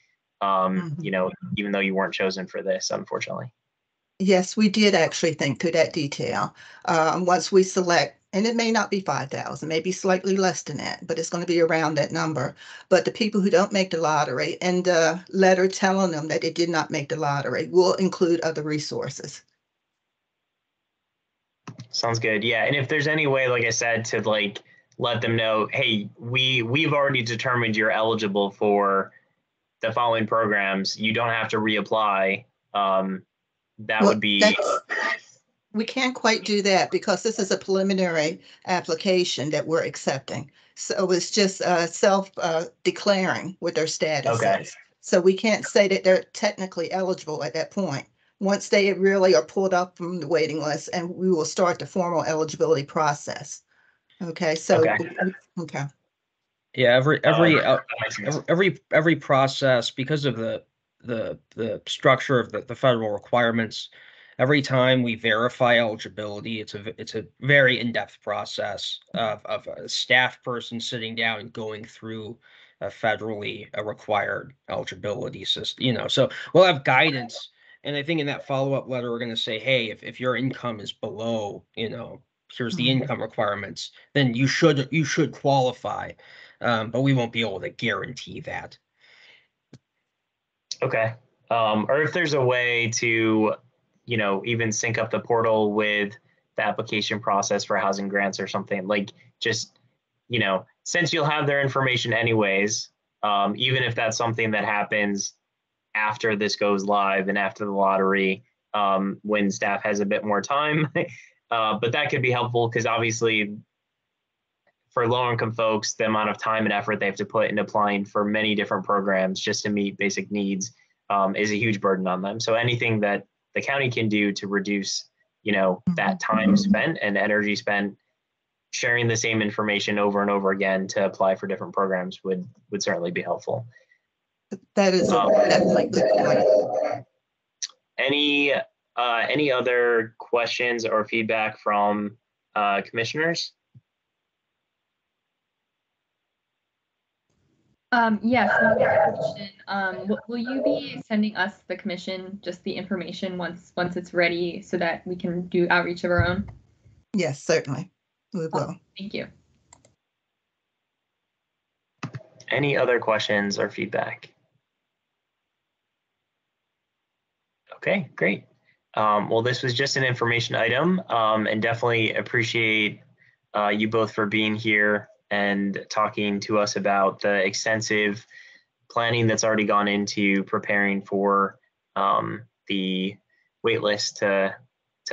you know, even though you weren't chosen for this, unfortunately? Yes, we did actually think through that detail. Once we select, and it may not be 5,000, maybe slightly less than that, but it's going to be around that number. But the people who don't make the lottery, and the letter telling them that they did not make the lottery, will include other resources. Sounds good. Yeah, and if there's any way, like I said, to like let them know, hey, we've already determined you're eligible for the following programs. You don't have to reapply. That would be. We can't quite do that because this is a preliminary application that we're accepting. So it's just self-declaring what their status is. So we can't say that they're technically eligible at that point. Once they really are pulled up from the waiting list, and we will start the formal eligibility process. Okay, so okay. Yeah, every process, because of the structure of the federal requirements, every time we verify eligibility, it's a very in-depth process of a staff person sitting down and going through a federally required eligibility system. You know, so we'll have guidance, and I think in that follow-up letter we're going to say, hey, if your income is below, you know, here's the income requirements, then you should qualify, but we won't be able to guarantee that. Okay. Or if there's a way to, you know, even sync up the portal with the application process for housing grants or something, like just, you know, since you'll have their information anyways, even if that's something that happens after this goes live and after the lottery, when staff has a bit more time, but that could be helpful because obviously for low-income folks, the amount of time and effort they have to put in applying for many different programs just to meet basic needs is a huge burden on them. So anything that the county can do to reduce, you know, that time spent and energy spent sharing the same information over and over again to apply for different programs would certainly be helpful. That is definitely a good point. Any other questions or feedback from commissioners? Yes, I have a question. Will you be sending us, the commission, just the information once it's ready so that we can do outreach of our own? Yes, certainly. We will. Thank you. Any other questions or feedback? Okay, great. Well, this was just an information item, and definitely appreciate you both for being here and talking to us about the extensive planning that's already gone into preparing for the waitlist to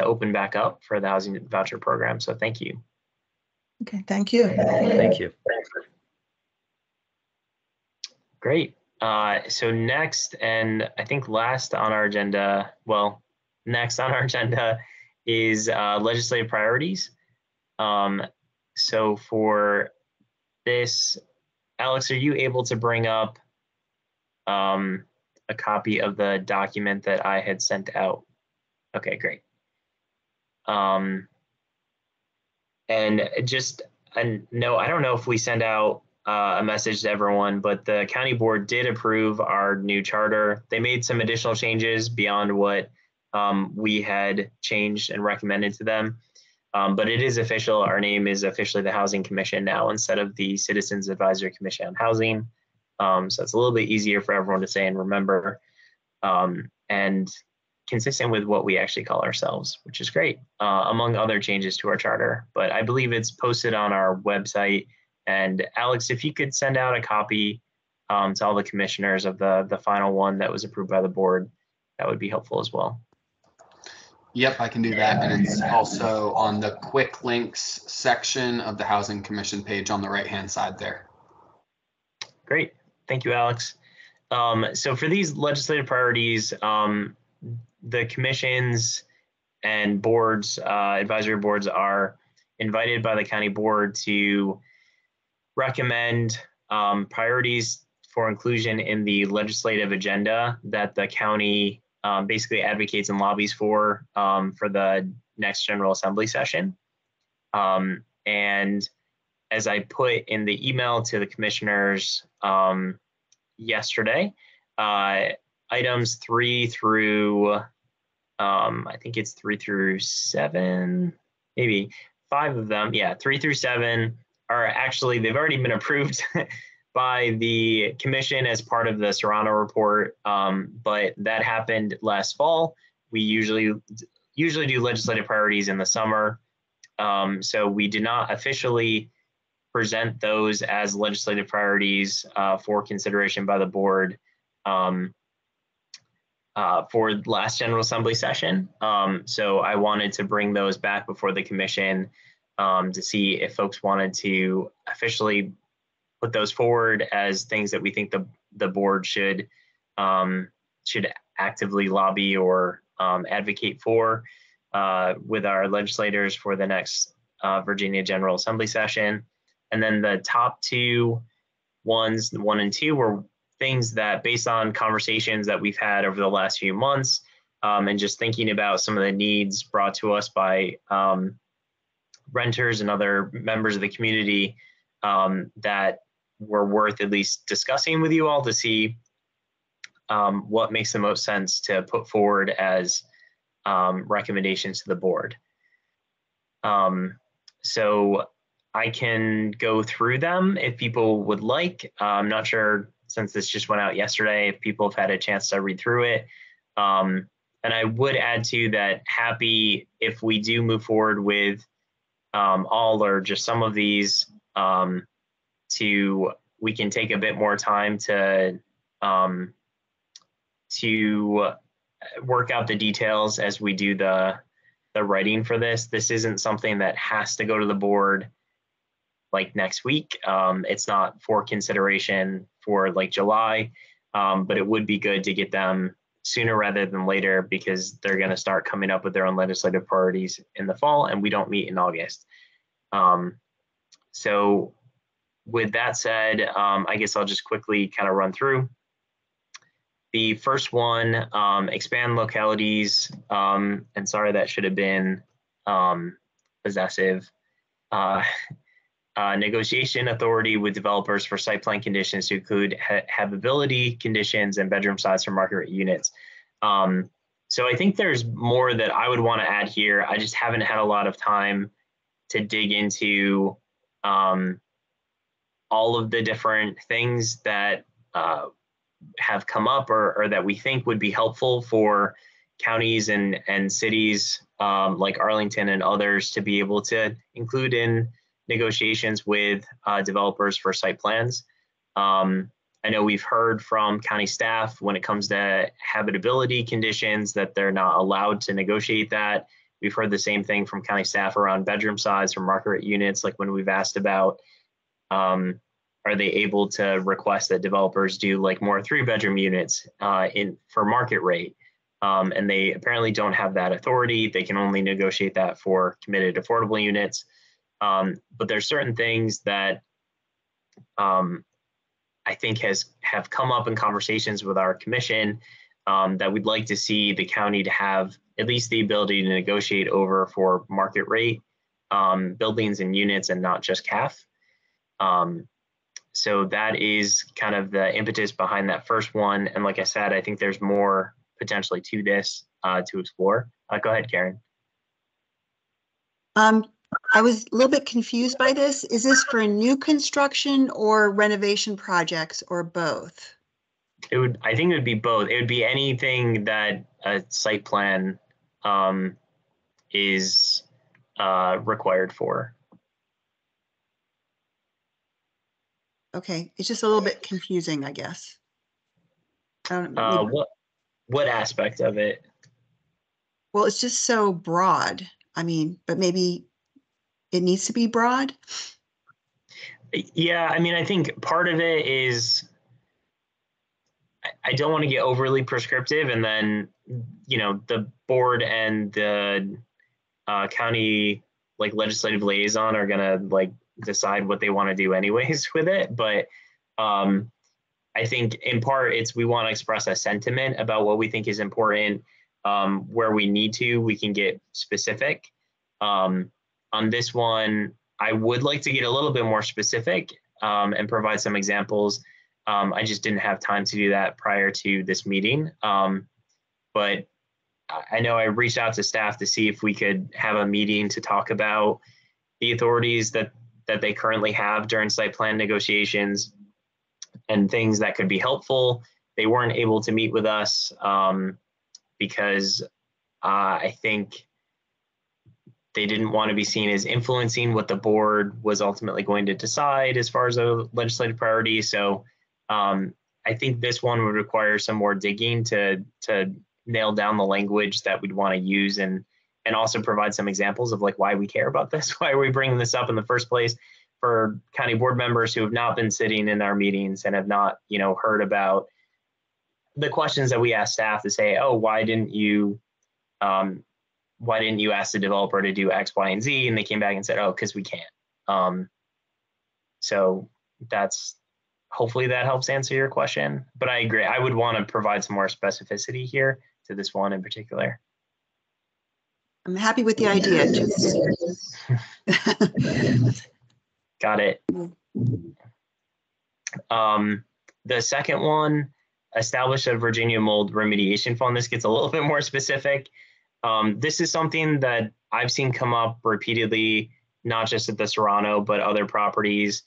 open back up for the housing voucher program. So thank you. Okay, thank you. Thank you. Great. So next, and I think last on our agenda, well, next on our agenda is legislative priorities. So for this, Alex, are you able to bring up a copy of the document that I had sent out? Okay, great. And just a note, I don't know if we send out a message to everyone, but the county board did approve our new charter. They made some additional changes beyond what we had changed and recommended to them. But it is official. Our name is officially the Housing Commission now instead of the Citizens Advisory Commission on Housing. So it's a little bit easier for everyone to say and remember. And consistent with what we actually call ourselves, which is great, among other changes to our charter. But I believe it's posted on our website. And Alex, if you could send out a copy to all the commissioners of the final one that was approved by the board, that would be helpful as well. Yep, I can do that. And it's also on the quick links section of the Housing Commission page on the right-hand side there. Great. Thank you, Alex. So for these legislative priorities, the commissions and boards, advisory boards are invited by the county board to recommend priorities for inclusion in the legislative agenda that the county basically advocates and lobbies for the next General Assembly session. And as I put in the email to the commissioners yesterday, items 3 through, I think it's 3 through 7, maybe 5 of them. Yeah, 3 through 7 are actually, they've already been approved by the commission as part of the Serrano report, but that happened last fall. We usually do legislative priorities in the summer, so we did not officially present those as legislative priorities for consideration by the board for last General Assembly session. So I wanted to bring those back before the commission to see if folks wanted to officially put those forward as things that we think the board should actively lobby or advocate for with our legislators for the next Virginia General Assembly session. And then the top 2 ones, 1 and 2, were things that, based on conversations that we've had over the last few months, and just thinking about some of the needs brought to us by renters and other members of the community, that were worth at least discussing with you all to see what makes the most sense to put forward as recommendations to the board. So I can go through them if people would like. I'm not sure, since this just went out yesterday, if people have had a chance to read through it. And I would add to that, happy if we do move forward with all or just some of these, we can take a bit more time to work out the details as we do the writing for this. This isn't something that has to go to the board like next week. It's not for consideration for like July, but it would be good to get them sooner rather than later, because they're going to start coming up with their own legislative priorities in the fall, and we don't meet in August. So with that said, I guess I'll just quickly kind of run through. The first one, expand localities, and sorry, that should have been possessive. Negotiation authority with developers for site plan conditions to include habitability conditions and bedroom size for market rate units. So I think there's more that I would want to add here. I just haven't had a lot of time to dig into all of the different things that have come up or that we think would be helpful for counties and cities like Arlington and others to be able to include in negotiations with developers for site plans. I know we've heard from county staff when it comes to habitability conditions that they're not allowed to negotiate that. We've heard the same thing from county staff around bedroom size for market rate units, like when we've asked about are they able to request that developers do like more 3-bedroom units for market rate? And they apparently don't have that authority. They can only negotiate that for committed affordable units. But there's certain things that I think have come up in conversations with our commission that we'd like to see the county to have at least the ability to negotiate over for market rate buildings and units, and not just CAF. So that is kind of the impetus behind that first one. And like I said, I think there's more potentially to this to explore. Go ahead, Karen. I was a little bit confused by this. Is this for new construction or renovation projects, or both? I think it would be both. It would be anything that a site plan is required for. Okay, it's just a little bit confusing, I guess. I don't know, maybe- What aspect of it? Well, it's just so broad. I mean, but maybe it needs to be broad. Yeah, I mean, I think part of it is I don't want to get overly prescriptive, and then the board and the county like legislative liaison are gonna like decide what they want to do anyways with it. But I think in part it's we want to express a sentiment about what we think is important. Where we need to, we can get specific. On this one, I would like to get a little bit more specific and provide some examples. I just didn't have time to do that prior to this meeting. But I know I reached out to staff to see if we could have a meeting to talk about the authorities that they currently have during site plan negotiations and things that could be helpful. They weren't able to meet with us because I think they didn't want to be seen as influencing what the board was ultimately going to decide as far as a legislative priority. So I think this one would require some more digging to nail down the language that we'd want to use and also provide some examples of like why we care about this, why are we bringing this up in the first place for county board members who have not been sitting in our meetings and have not, heard about the questions that we asked staff to say, oh, why didn't you ask the developer to do X, Y, and Z? And they came back and said, oh, because we can't. So hopefully that helps answer your question. But I agree, I would want to provide some more specificity here to this one in particular. I'm happy with the idea. Got it. The second one, establish a Virginia mold remediation fund. This gets a little bit more specific. This is something that I've seen come up repeatedly, not just at the Serrano, but other properties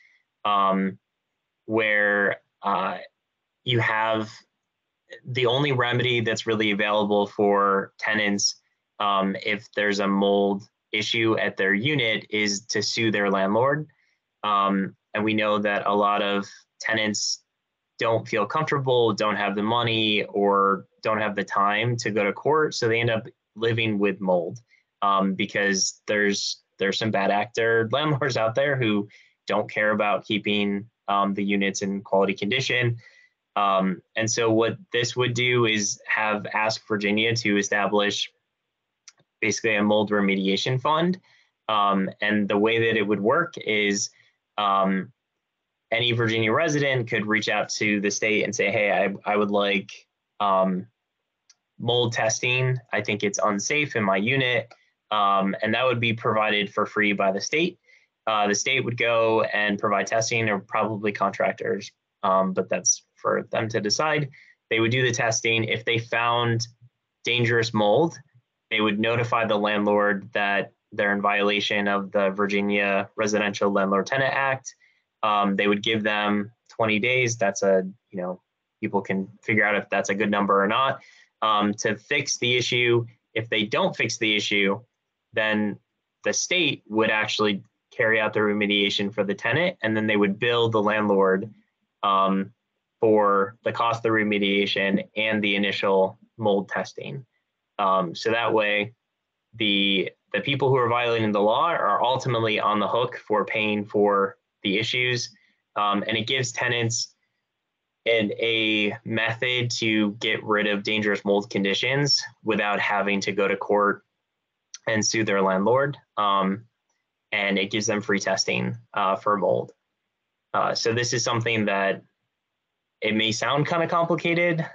where you have the only remedy that's really available for tenants if there's a mold issue at their unit is to sue their landlord. And we know that a lot of tenants don't feel comfortable, don't have the money, or don't have the time to go to court. So they end up living with mold because there's some bad actor landlords out there who don't care about keeping the units in quality condition. And so what this would do is ask Virginia to establish basically a mold remediation fund. And the way that it would work is any Virginia resident could reach out to the state and say, hey, I would like mold testing. I think it's unsafe in my unit. And that would be provided for free by the state. The state would go and provide testing, or probably contractors, but that's for them to decide. They would do the testing. If they found dangerous mold, they would notify the landlord that they're in violation of the Virginia Residential Landlord Tenant Act. They would give them 20 days. That's people can figure out if that's a good number or not, to fix the issue. If they don't fix the issue, then the state would actually carry out the remediation for the tenant, and then they would bill the landlord for the cost of the remediation and the initial mold testing. So that way, the people who are violating the law are ultimately on the hook for paying for the issues, and it gives tenants a method to get rid of dangerous mold conditions without having to go to court and sue their landlord. And it gives them free testing for mold. So this is something that it may sound kind of complicated.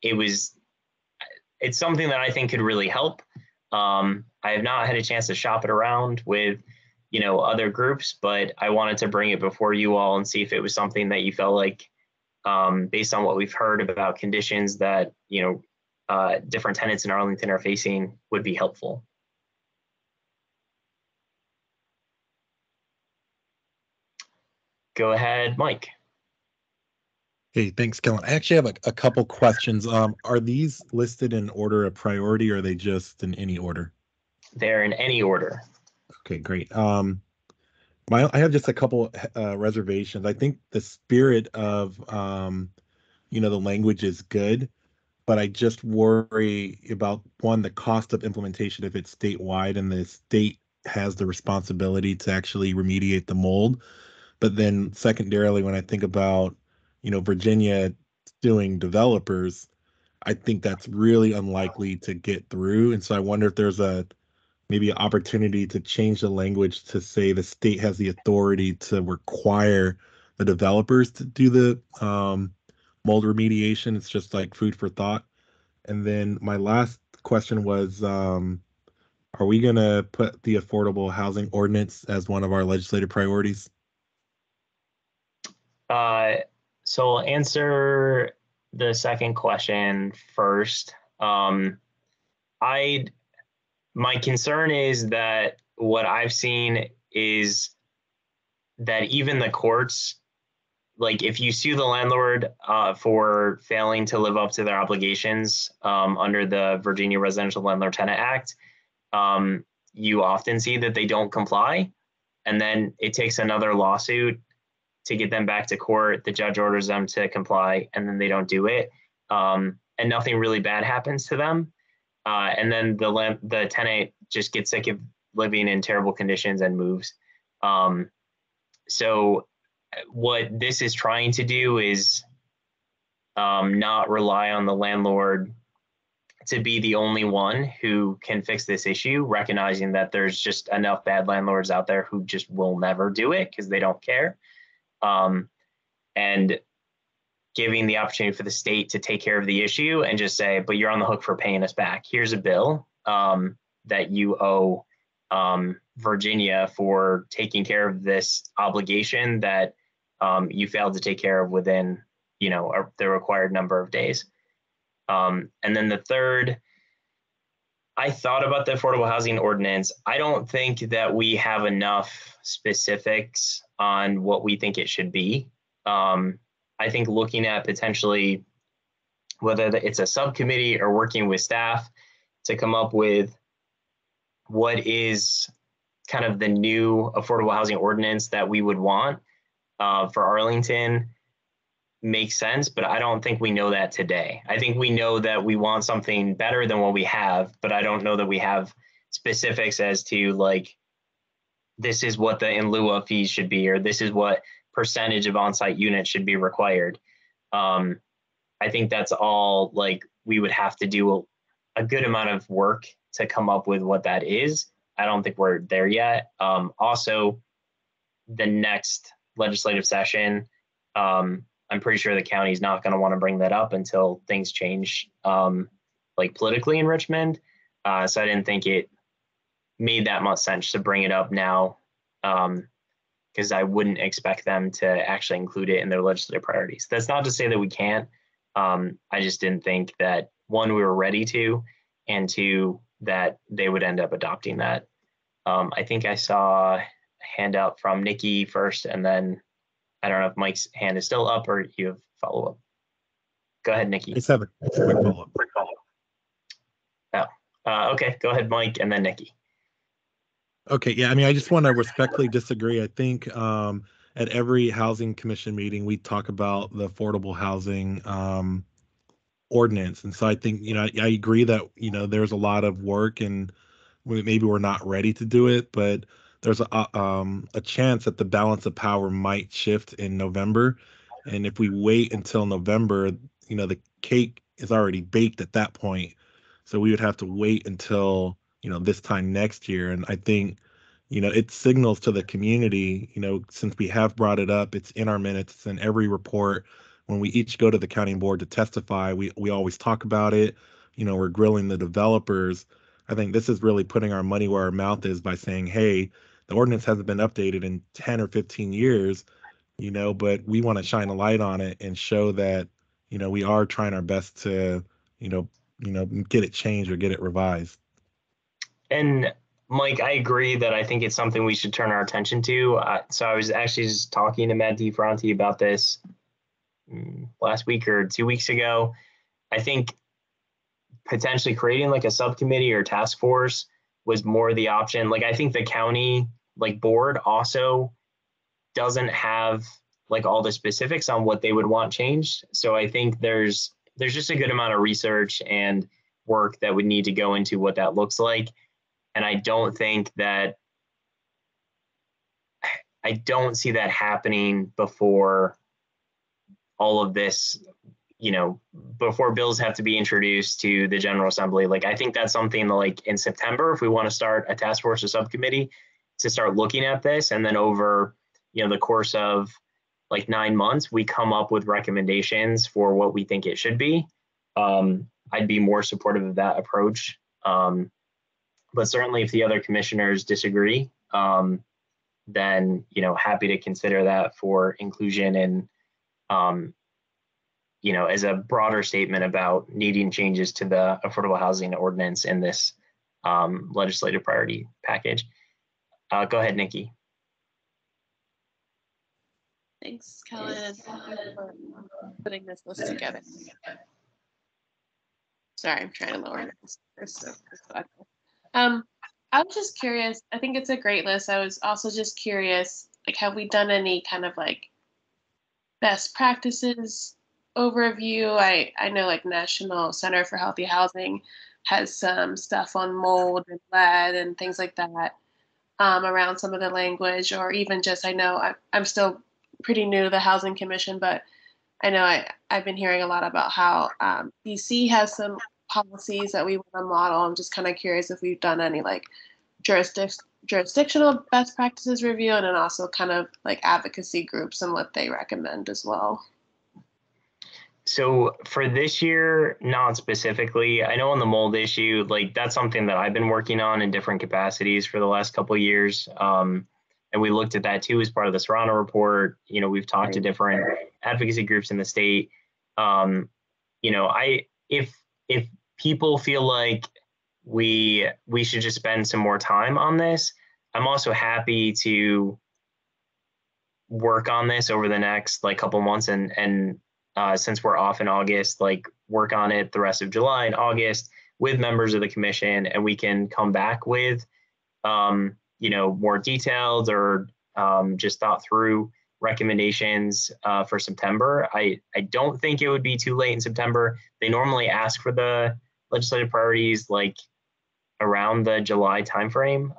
It's something that I think could really help. I have not had a chance to shop it around with other groups, but I wanted to bring it before you all and see if it was something that you felt like, based on what we've heard about conditions that different tenants in Arlington are facing, would be helpful. Go ahead, Mike. Hey, thanks, Kellen. I actually have a couple questions. Are these listed in order of priority, or are they just in any order? They're in any order. Okay, great. I have just a couple reservations. I think the spirit of the language is good, but I just worry about one, the cost of implementation if it's statewide and the state has the responsibility to actually remediate the mold. But then secondarily, when I think about, Virginia suing developers, I think that's really unlikely to get through. And so I wonder if there's maybe an opportunity to change the language to say the state has the authority to require the developers to do the mold remediation. It's just like food for thought. And then my last question was, are we going to put the affordable housing ordinance as one of our legislative priorities? So I'll answer the second question first. My concern is that what I've seen is that even the courts, like if you sue the landlord for failing to live up to their obligations under the Virginia Residential Landlord Tenant Act, you often see that they don't comply. And then it takes another lawsuit to get them back to court. The judge orders them to comply, and then they don't do it. And nothing really bad happens to them. And then the tenant just gets sick of living in terrible conditions and moves. So what this is trying to do is not rely on the landlord to be the only one who can fix this issue, recognizing that there's just enough bad landlords out there who just will never do it because they don't care. And giving the opportunity for the state to take care of the issue and just say, but you're on the hook for paying us back. Here's a bill that you owe Virginia for taking care of this obligation that you failed to take care of within, the required number of days. And then the third, I thought about the affordable housing ordinance. I don't think that we have enough specifics on what we think it should be. I think looking at potentially whether it's a subcommittee or working with staff to come up with what is kind of the new affordable housing ordinance that we would want for Arlington makes sense, but I don't think we know that today. I think we know that we want something better than what we have, but I don't know that we have specifics as to like, this is what the in lieu of fees should be, or this is what percentage of on-site units should be required. I think that's all like we would have to do a good amount of work to come up with what that is. I don't think we're there yet. Also, the next legislative session, I'm pretty sure the county is not going to want to bring that up until things change, like politically in Richmond. So I didn't think it made that much sense to bring it up now, because I wouldn't expect them to actually include it in their legislative priorities. That's not to say that we can't. I just didn't think that, one, we were ready to, and two, that they would end up adopting that. I think I saw a handout from Nikki first, and then I don't know if Mike's hand is still up or you have follow-up. Go ahead, Nikki. Let's have a quick follow-up. Okay, go ahead, Mike, and then Nikki. Okay, yeah, I mean, I just want to respectfully disagree. I think at every housing commission meeting, we talk about the affordable housing ordinance. And so I think, I agree that, there's a lot of work and maybe we're not ready to do it, but there's a chance that the balance of power might shift in November. And if we wait until November, the cake is already baked at that point. So we would have to wait until, this time next year. And I think, it signals to the community, since we have brought it up, it's in our minutes, it's in every report. When we each go to the county board to testify, we always talk about it. We're grilling the developers. I think this is really putting our money where our mouth is by saying, hey, the ordinance hasn't been updated in 10 or 15 years, but we want to shine a light on it and show that, we are trying our best to, get it changed or get it revised. And Mike, I agree that I think it's something we should turn our attention to. So I was actually just talking to Matt DeFronti about this last week or 2 weeks ago. I think potentially creating like a subcommittee or task force was more the option. Like, I think the county like board also doesn't have like all the specifics on what they would want changed. So I think there's just a good amount of research and work that would need to go into what that looks like. And I don't think that I don't see that happening before all of this, before bills have to be introduced to the General Assembly. Like, I think that's something like in September, if we want to start a task force or subcommittee to start looking at this, and then over, the course of like 9 months, we come up with recommendations for what we think it should be. I'd be more supportive of that approach. But certainly if the other commissioners disagree, then, happy to consider that for inclusion and, as a broader statement about needing changes to the affordable housing ordinance in this legislative priority package. Go ahead, Nikki. Thanks, Kellen, for putting this list together. Sorry, I'm trying to lower this. I was just curious. I think it's a great list. I was also just curious, like, have we done any kind of like best practices overview? I know like National Center for Healthy Housing has some stuff on mold and lead and things like that around some of the language, or even just, I know I'm still pretty new to the Housing Commission, but I know I've been hearing a lot about how DC has some policies that we want to model. I'm just kind of curious if we've done any like jurisdictional best practices review, and then also kind of like advocacy groups and what they recommend as well. So for this year, not specifically. I know on the mold issue, like that's something that I've been working on in different capacities for the last couple of years. And we looked at that too as part of the Serrano report. We've talked to different advocacy groups in the state. If people feel like we should just spend some more time on this, I'm also happy to work on this over the next like couple months, and since we're off in August, like work on it the rest of July and August with members of the commission, and we can come back with more detailed or just thought through recommendations for September. I don't think it would be too late in September. They normally ask for the legislative priorities like around the July timeframe.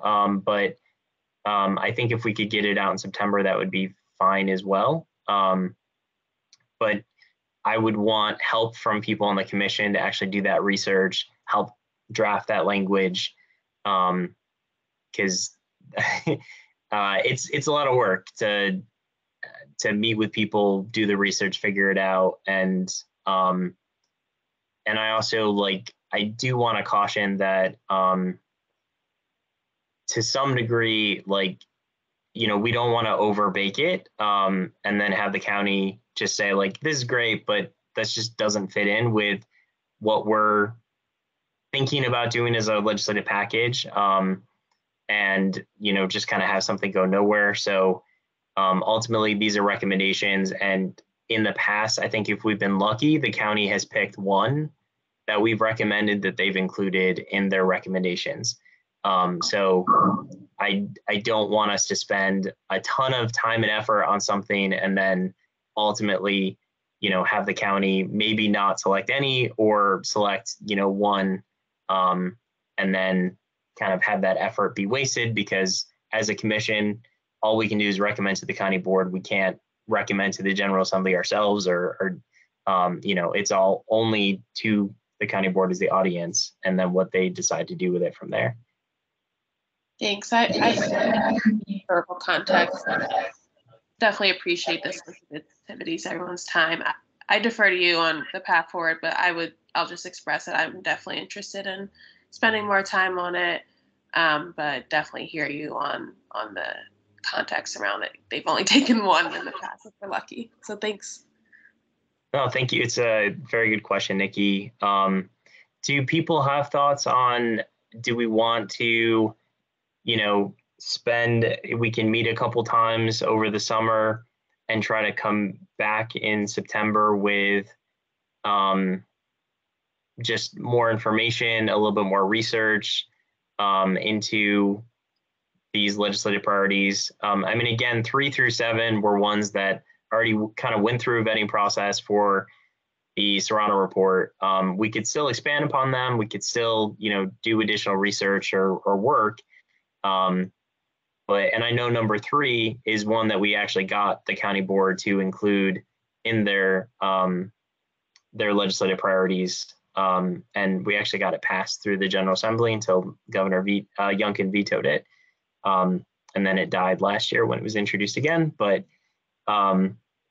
But I think if we could get it out in September, that would be fine as well. But I would want help from people on the commission to actually do that research, help draft that language, because it's a lot of work to meet with people, do the research, figure it out, and I also I do want to caution that to some degree, we don't want to overbake it and then have the county just say this is great, but that just doesn't fit in with what we're thinking about doing as a legislative package, and just kind of have something go nowhere. So ultimately, these are recommendations, and in the past, I think if we've been lucky, the county has picked one that we've recommended that they've included in their recommendations. So I don't want us to spend a ton of time and effort on something and then ultimately, have the county maybe not select any or select, one, and then kind of have that effort be wasted, because as a commission, all we can do is recommend to the county board. We can't recommend to the General Assembly ourselves, or it's all only to the county board as the audience, and then what they decide to do with it from there. Thanks. I historical context. Definitely appreciate the sensitivities, everyone's time. I defer to you on the path forward, but I'll just express that I'm definitely interested in spending more time on it. But definitely hear you on the context around it. They've only taken one in the past if we're lucky. So thanks. No, thank you. It's a very good question, Nikki. Do people have thoughts on, do we want to, we can meet a couple times over the summer and try to come back in September with just more information, a little bit more research into these legislative priorities. I mean, again, 3 through 7 were ones that already kind of went through a vetting process for the Serrano report. We could still expand upon them. We could still, do additional research or work. And I know number 3 is one that we actually got the county board to include in their legislative priorities. And we actually got it passed through the General Assembly until Governor Youngkin vetoed it. And then it died last year when it was introduced again. But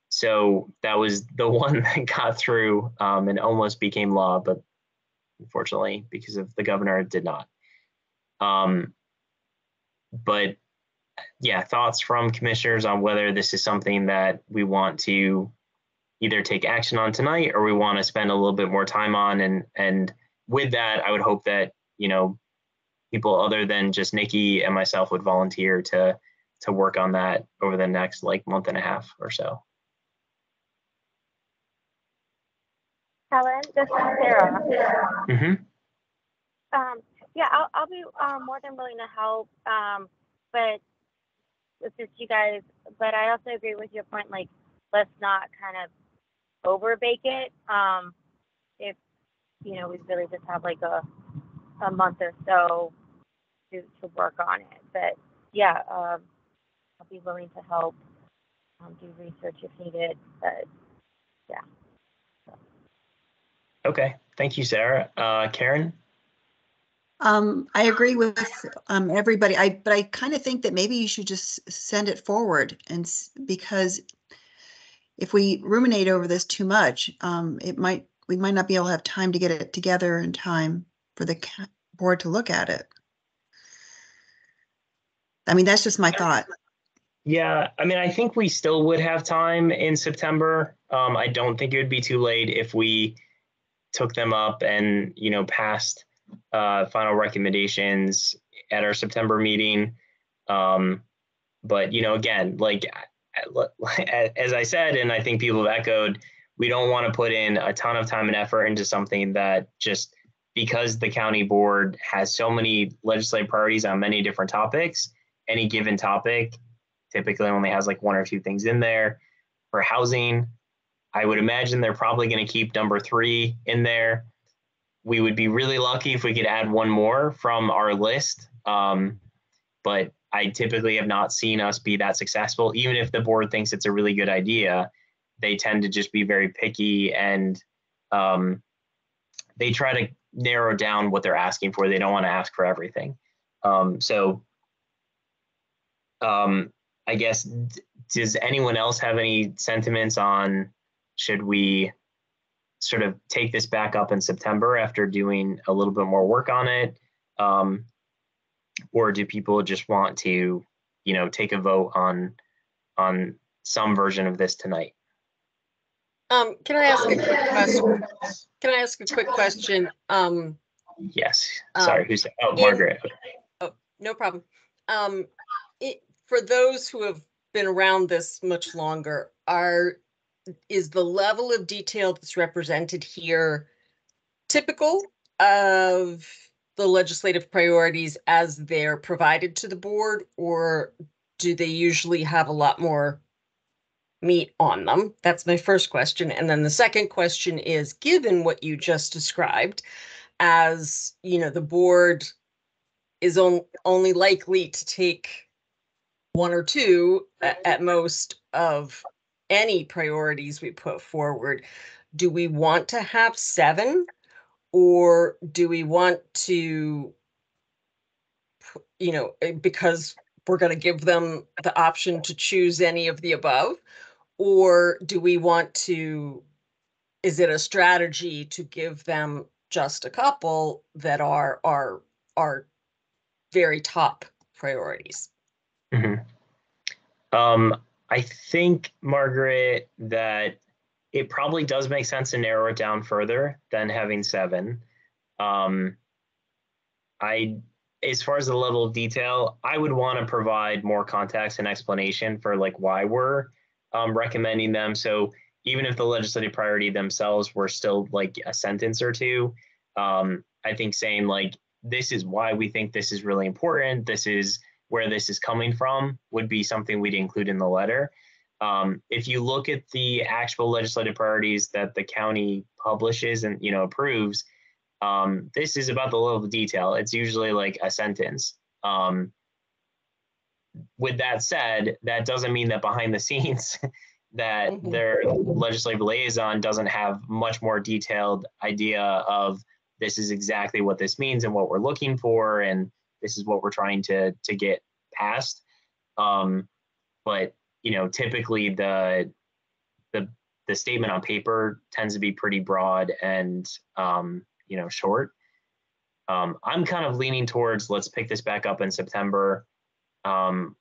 so that was the one that got through and almost became law, but unfortunately, because of the governor, it did not. But yeah, thoughts from commissioners on whether this is something that we want to either take action on tonight or we want to spend a little bit more time on. And with that, I would hope that, people other than just Nikki and myself would volunteer to work on that over the next month and a half or so. Helen, this is Sarah. Mm-hmm. Yeah, I'll be more than willing to help. But assist you guys. But I also agree with your point. Let's not kind of overbake it. If we really just have a month or so to work on it. But yeah, I'll be willing to help do research if needed. But yeah. Okay, thank you, Sarah. Karen? I agree with everybody. But I kind of think that maybe you should just send it forward, and because if we ruminate over this too much, we might not be able to have time to get it together in time for the board to look at it. I mean, that's just my thought. Yeah, I mean, I think we still would have time in September. I don't think it would be too late if we took them up and, passed final recommendations at our September meeting. But, again, as I said, and I think people have echoed, we don't want to put in a ton of time and effort into something that just because the county board has so many legislative priorities on many different topics, any given topic typically only has 1 or 2 things in there. For housing, I would imagine they're probably going to keep number 3 in there. We would be really lucky if we could add 1 more from our list. But I typically have not seen us be that successful. Even if the board thinks it's a really good idea, they tend to just be very picky and they try to narrow down what they're asking for. They don't want to ask for everything. I guess, does anyone else have any sentiments on should we sort of take this back up in September after doing a little bit more work on it? Or do people just want to, take a vote on some version of this tonight? Can I ask a quick question? Yes. Sorry, who's that? Oh, Margaret. Oh, no problem. For those who have been around this much longer, is the level of detail that's represented here typical of the legislative priorities as they're provided to the board, or do they usually have a lot more meat on them? That's my first question. And then the second question is, given what you just described, as the board is only likely to take 1 or 2 at most of any priorities we put forward, do we want to have 7, or do we want to, because we're going to give them the option to choose any of the above, or do we want to, is it a strategy to give them just a couple that are very top priorities? Mm-hmm. I think, Margaret, that it probably does make sense to narrow it down further than having 7. As far as the level of detail, I would want to provide more context and explanation for why we're recommending them. So even if the legislative priority themselves were still like a sentence or two, I think saying like, this is why we think this is really important, this is where this is coming from, would be something we'd include in the letter. If you look at the actual legislative priorities that the county publishes and, approves, this is about the level of detail. It's usually like a sentence. With that said, that doesn't mean that behind the scenes that their legislative liaison doesn't have much more detailed idea of this is exactly what this means and what we're looking for, and this is what we're trying to get past. But typically the statement on paper tends to be pretty broad and short. I'm kind of leaning towards, let's pick this back up in September.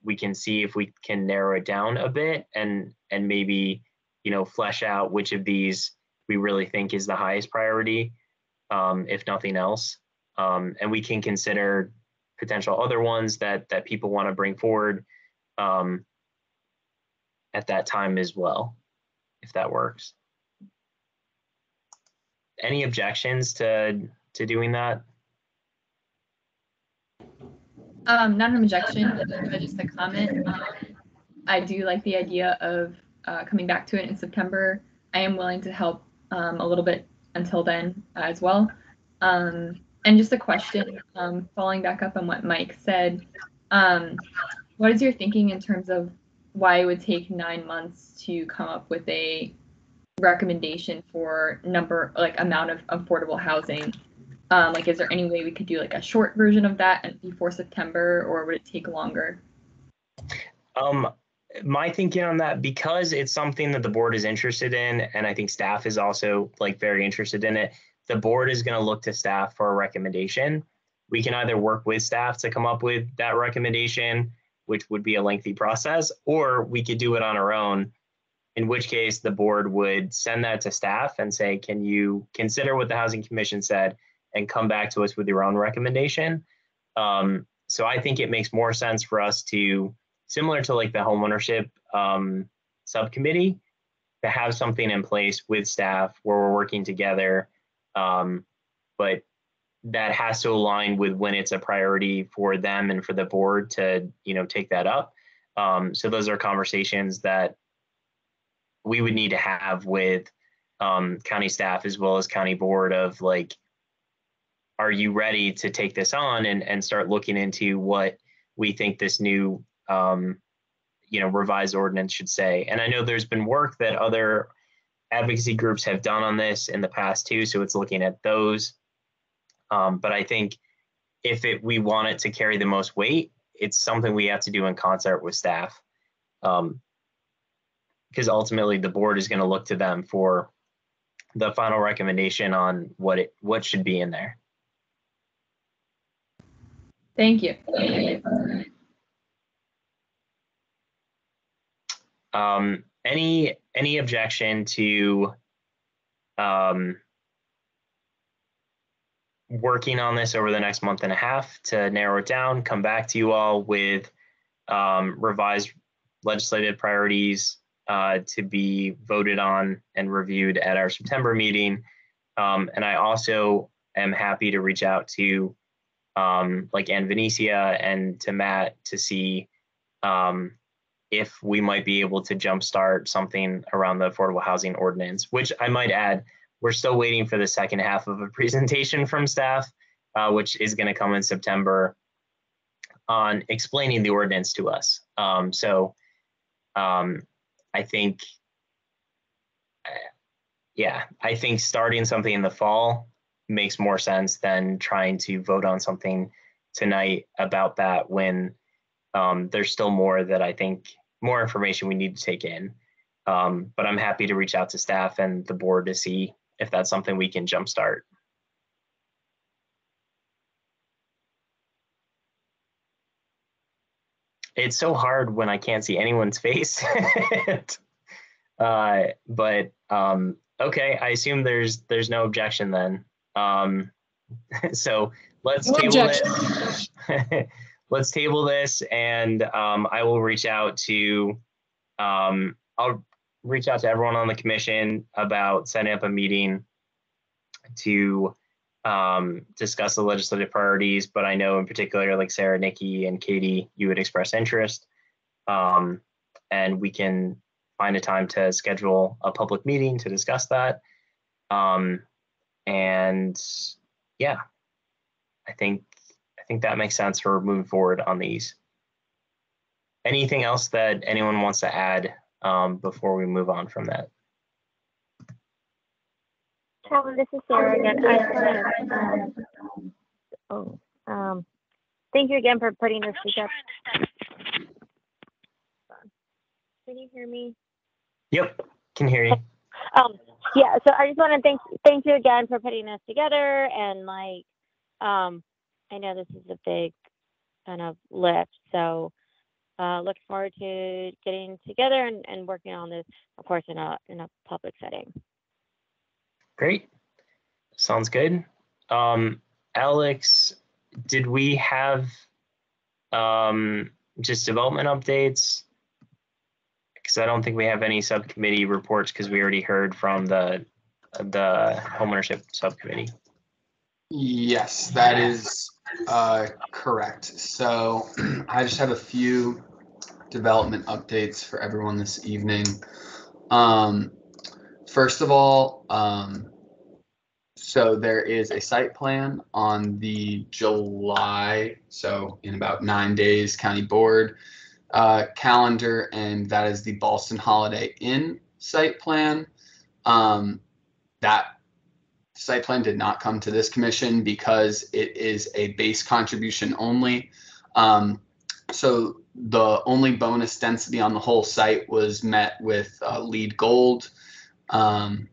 We can see if we can narrow it down a bit and maybe flesh out which of these we really think is the highest priority, if nothing else. And we can consider potential other ones that people want to bring forward at that time as well, if that works. Any objections to doing that? Not an objection, but just a comment. I do like the idea of coming back to it in September. I am willing to help a little bit until then as well. And just a question, following back up on what Mike said, what is your thinking in terms of why it would take 9 months to come up with a recommendation for amount of affordable housing? Is there any way we could do like a short version of that before September, or would it take longer? My thinking on that, because it's something that the board is interested in, and I think staff is also very interested in it, the board is going to look to staff for a recommendation. We can either work with staff to come up with that recommendation, which would be a lengthy process, or we could do it on our own, in which case the board would send that to staff and say, can you consider what the Housing Commission said and come back to us with your own recommendation? So I think it makes more sense for us to, similar to like the homeownership subcommittee, to have something in place with staff where we're working together, but that has to align with when it's a priority for them and for the board to take that up. So those are conversations that we would need to have with county staff as well as county board of like, are you ready to take this on and start looking into what we think this new revised ordinance should say? And I know there's been work that other advocacy groups have done on this in the past too, so it's looking at those. But I think if we want it to carry the most weight, it's something we have to do in concert with staff, because ultimately the board is going to look to them for the final recommendation on what should be in there. Thank you. Any objection to working on this over the next month and a half to narrow it down, come back to you all with revised legislative priorities to be voted on and reviewed at our September meeting? And I also am happy to reach out to like Ann Venetia and to Matt to see if we might be able to jumpstart something around the affordable housing ordinance, which I might add, we're still waiting for the second half of a presentation from staff, which is going to come in September on explaining the ordinance to us. I think, I think starting something in the fall makes more sense than trying to vote on something tonight about that when there's still more that I think, more information we need to take in. But I'm happy to reach out to staff and the board to see if that's something we can jumpstart. It's so hard when I can't see anyone's face. But okay, I assume there's no objection then. So let's table it. Let's table this, and I will reach out to I'll reach out to everyone on the commission about setting up a meeting to discuss the legislative priorities, but I know in particular, like Sarah, Nikki, and Katie, you would express interest. And we can find a time to schedule a public meeting to discuss that. And yeah, I think that makes sense for moving forward on these. Anything else that anyone wants to add before we move on from that? Calvin, this is Sarah again. I just want to, thank you again for putting this together. Can you hear me? Yep, can hear you. Yeah, so I just want to thank you again for putting this together, and like, I know this is a big kind of lift, so look forward to getting together and working on this, of course, in a public setting. Great, sounds good. Alex, did we have just development updates? Because I don't think we have any subcommittee reports because we already heard from the homeownership subcommittee. Yes, that is correct. So I just have a few development updates for everyone this evening. First of all, so there is a site plan on the July, so in about 9 days, county board calendar, and that is the Ballston Holiday Inn site plan. That site plan did not come to this commission because it is a base contribution only. So the only bonus density on the whole site was met with LEED Gold to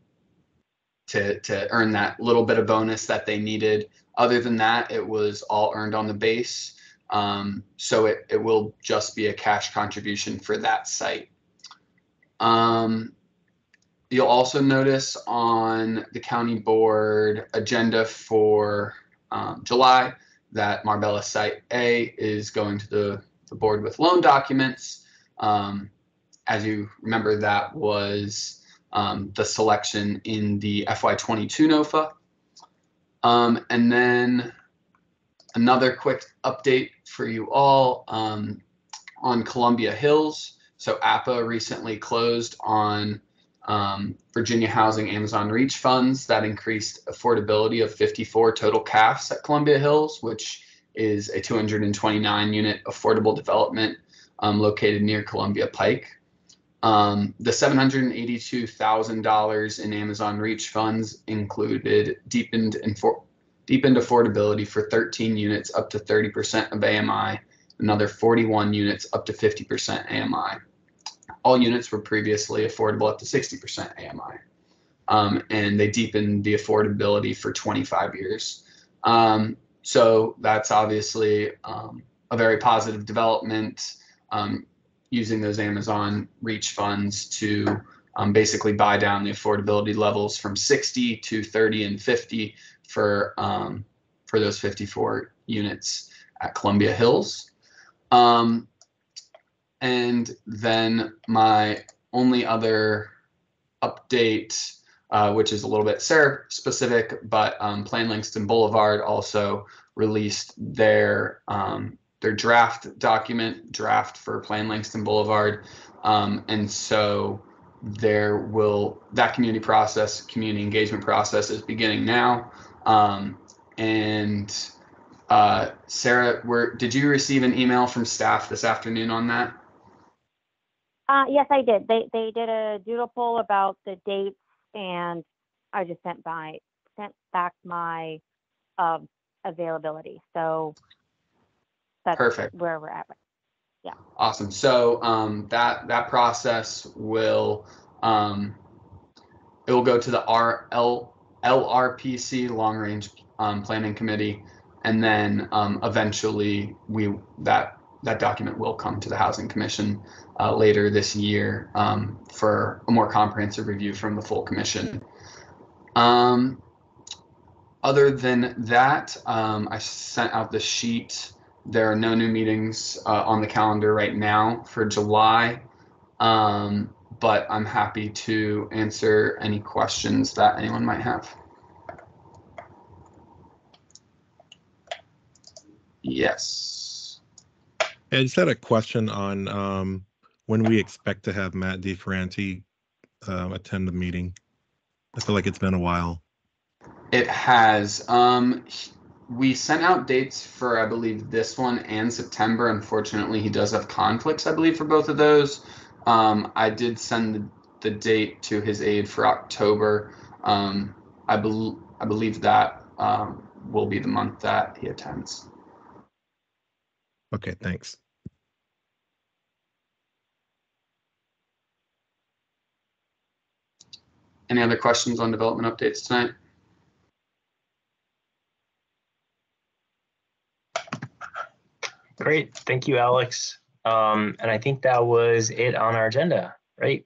earn that little bit of bonus that they needed. Other than that, it was all earned on the base. So it will just be a cash contribution for that site. You'll also notice on the county board agenda for July that Marbella Site A is going to the board with loan documents. As you remember, that was the selection in the FY22 NOFA. And then another quick update for you all on Columbia Hills. So APA recently closed on Virginia Housing Amazon Reach funds that increased affordability of 54 total CAFs at Columbia Hills, which is a 229 unit affordable development located near Columbia Pike. The $782,000 in Amazon Reach funds included deepened affordability for 13 units up to 30% of AMI, another 41 units up to 50% AMI. All units were previously affordable up to 60% AMI. And they deepened the affordability for 25 years. So that's obviously a very positive development, using those Amazon Reach funds to basically buy down the affordability levels from 60 to 30 and 50 for those 54 units at Columbia Hills. And then my only other update, which is a little bit Sarah specific, but Plain Langston Boulevard also released their draft for Plain Langston Boulevard. And so that community engagement process is beginning now. Sarah, did you receive an email from staff this afternoon on that? Yes, I did. They did a doodle poll about the dates, and I just sent back my availability. So that's perfect. Where we're at. Yeah. Awesome. So that process will it will go to the LRPC, Long Range Planning Committee, and then eventually that document will come to the Housing Commission later this year for a more comprehensive review from the full commission. Other than that, I sent out the sheet. There are no new meetings on the calendar right now for July, but I'm happy to answer any questions that anyone might have. Yes. I just had a question on when we expect to have Matt DeFranti attend the meeting. I feel like it's been a while. It has. We sent out dates for, I believe, this one and September. Unfortunately, he does have conflicts, I believe, for both of those. I did send the date to his aide for October. I believe that will be the month that he attends. Okay, thanks. Any other questions on development updates tonight? Great. Thank you, Alex. And I think that was it on our agenda, right?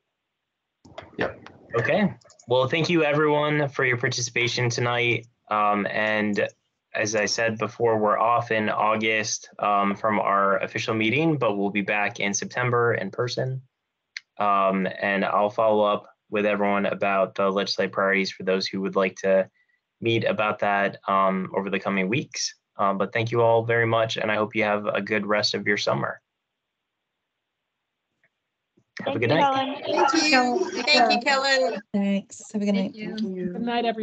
Yep. Okay. Well, thank you everyone for your participation tonight. And as I said before, we're off in August from our official meeting, but we'll be back in September in person. And I'll follow up with everyone about the legislative priorities for those who would like to meet about that over the coming weeks. But thank you all very much, and I hope you have a good rest of your summer. Have a good night. Thank you. Thank you, Kellen. Thanks. Have a good night. Good night, everyone.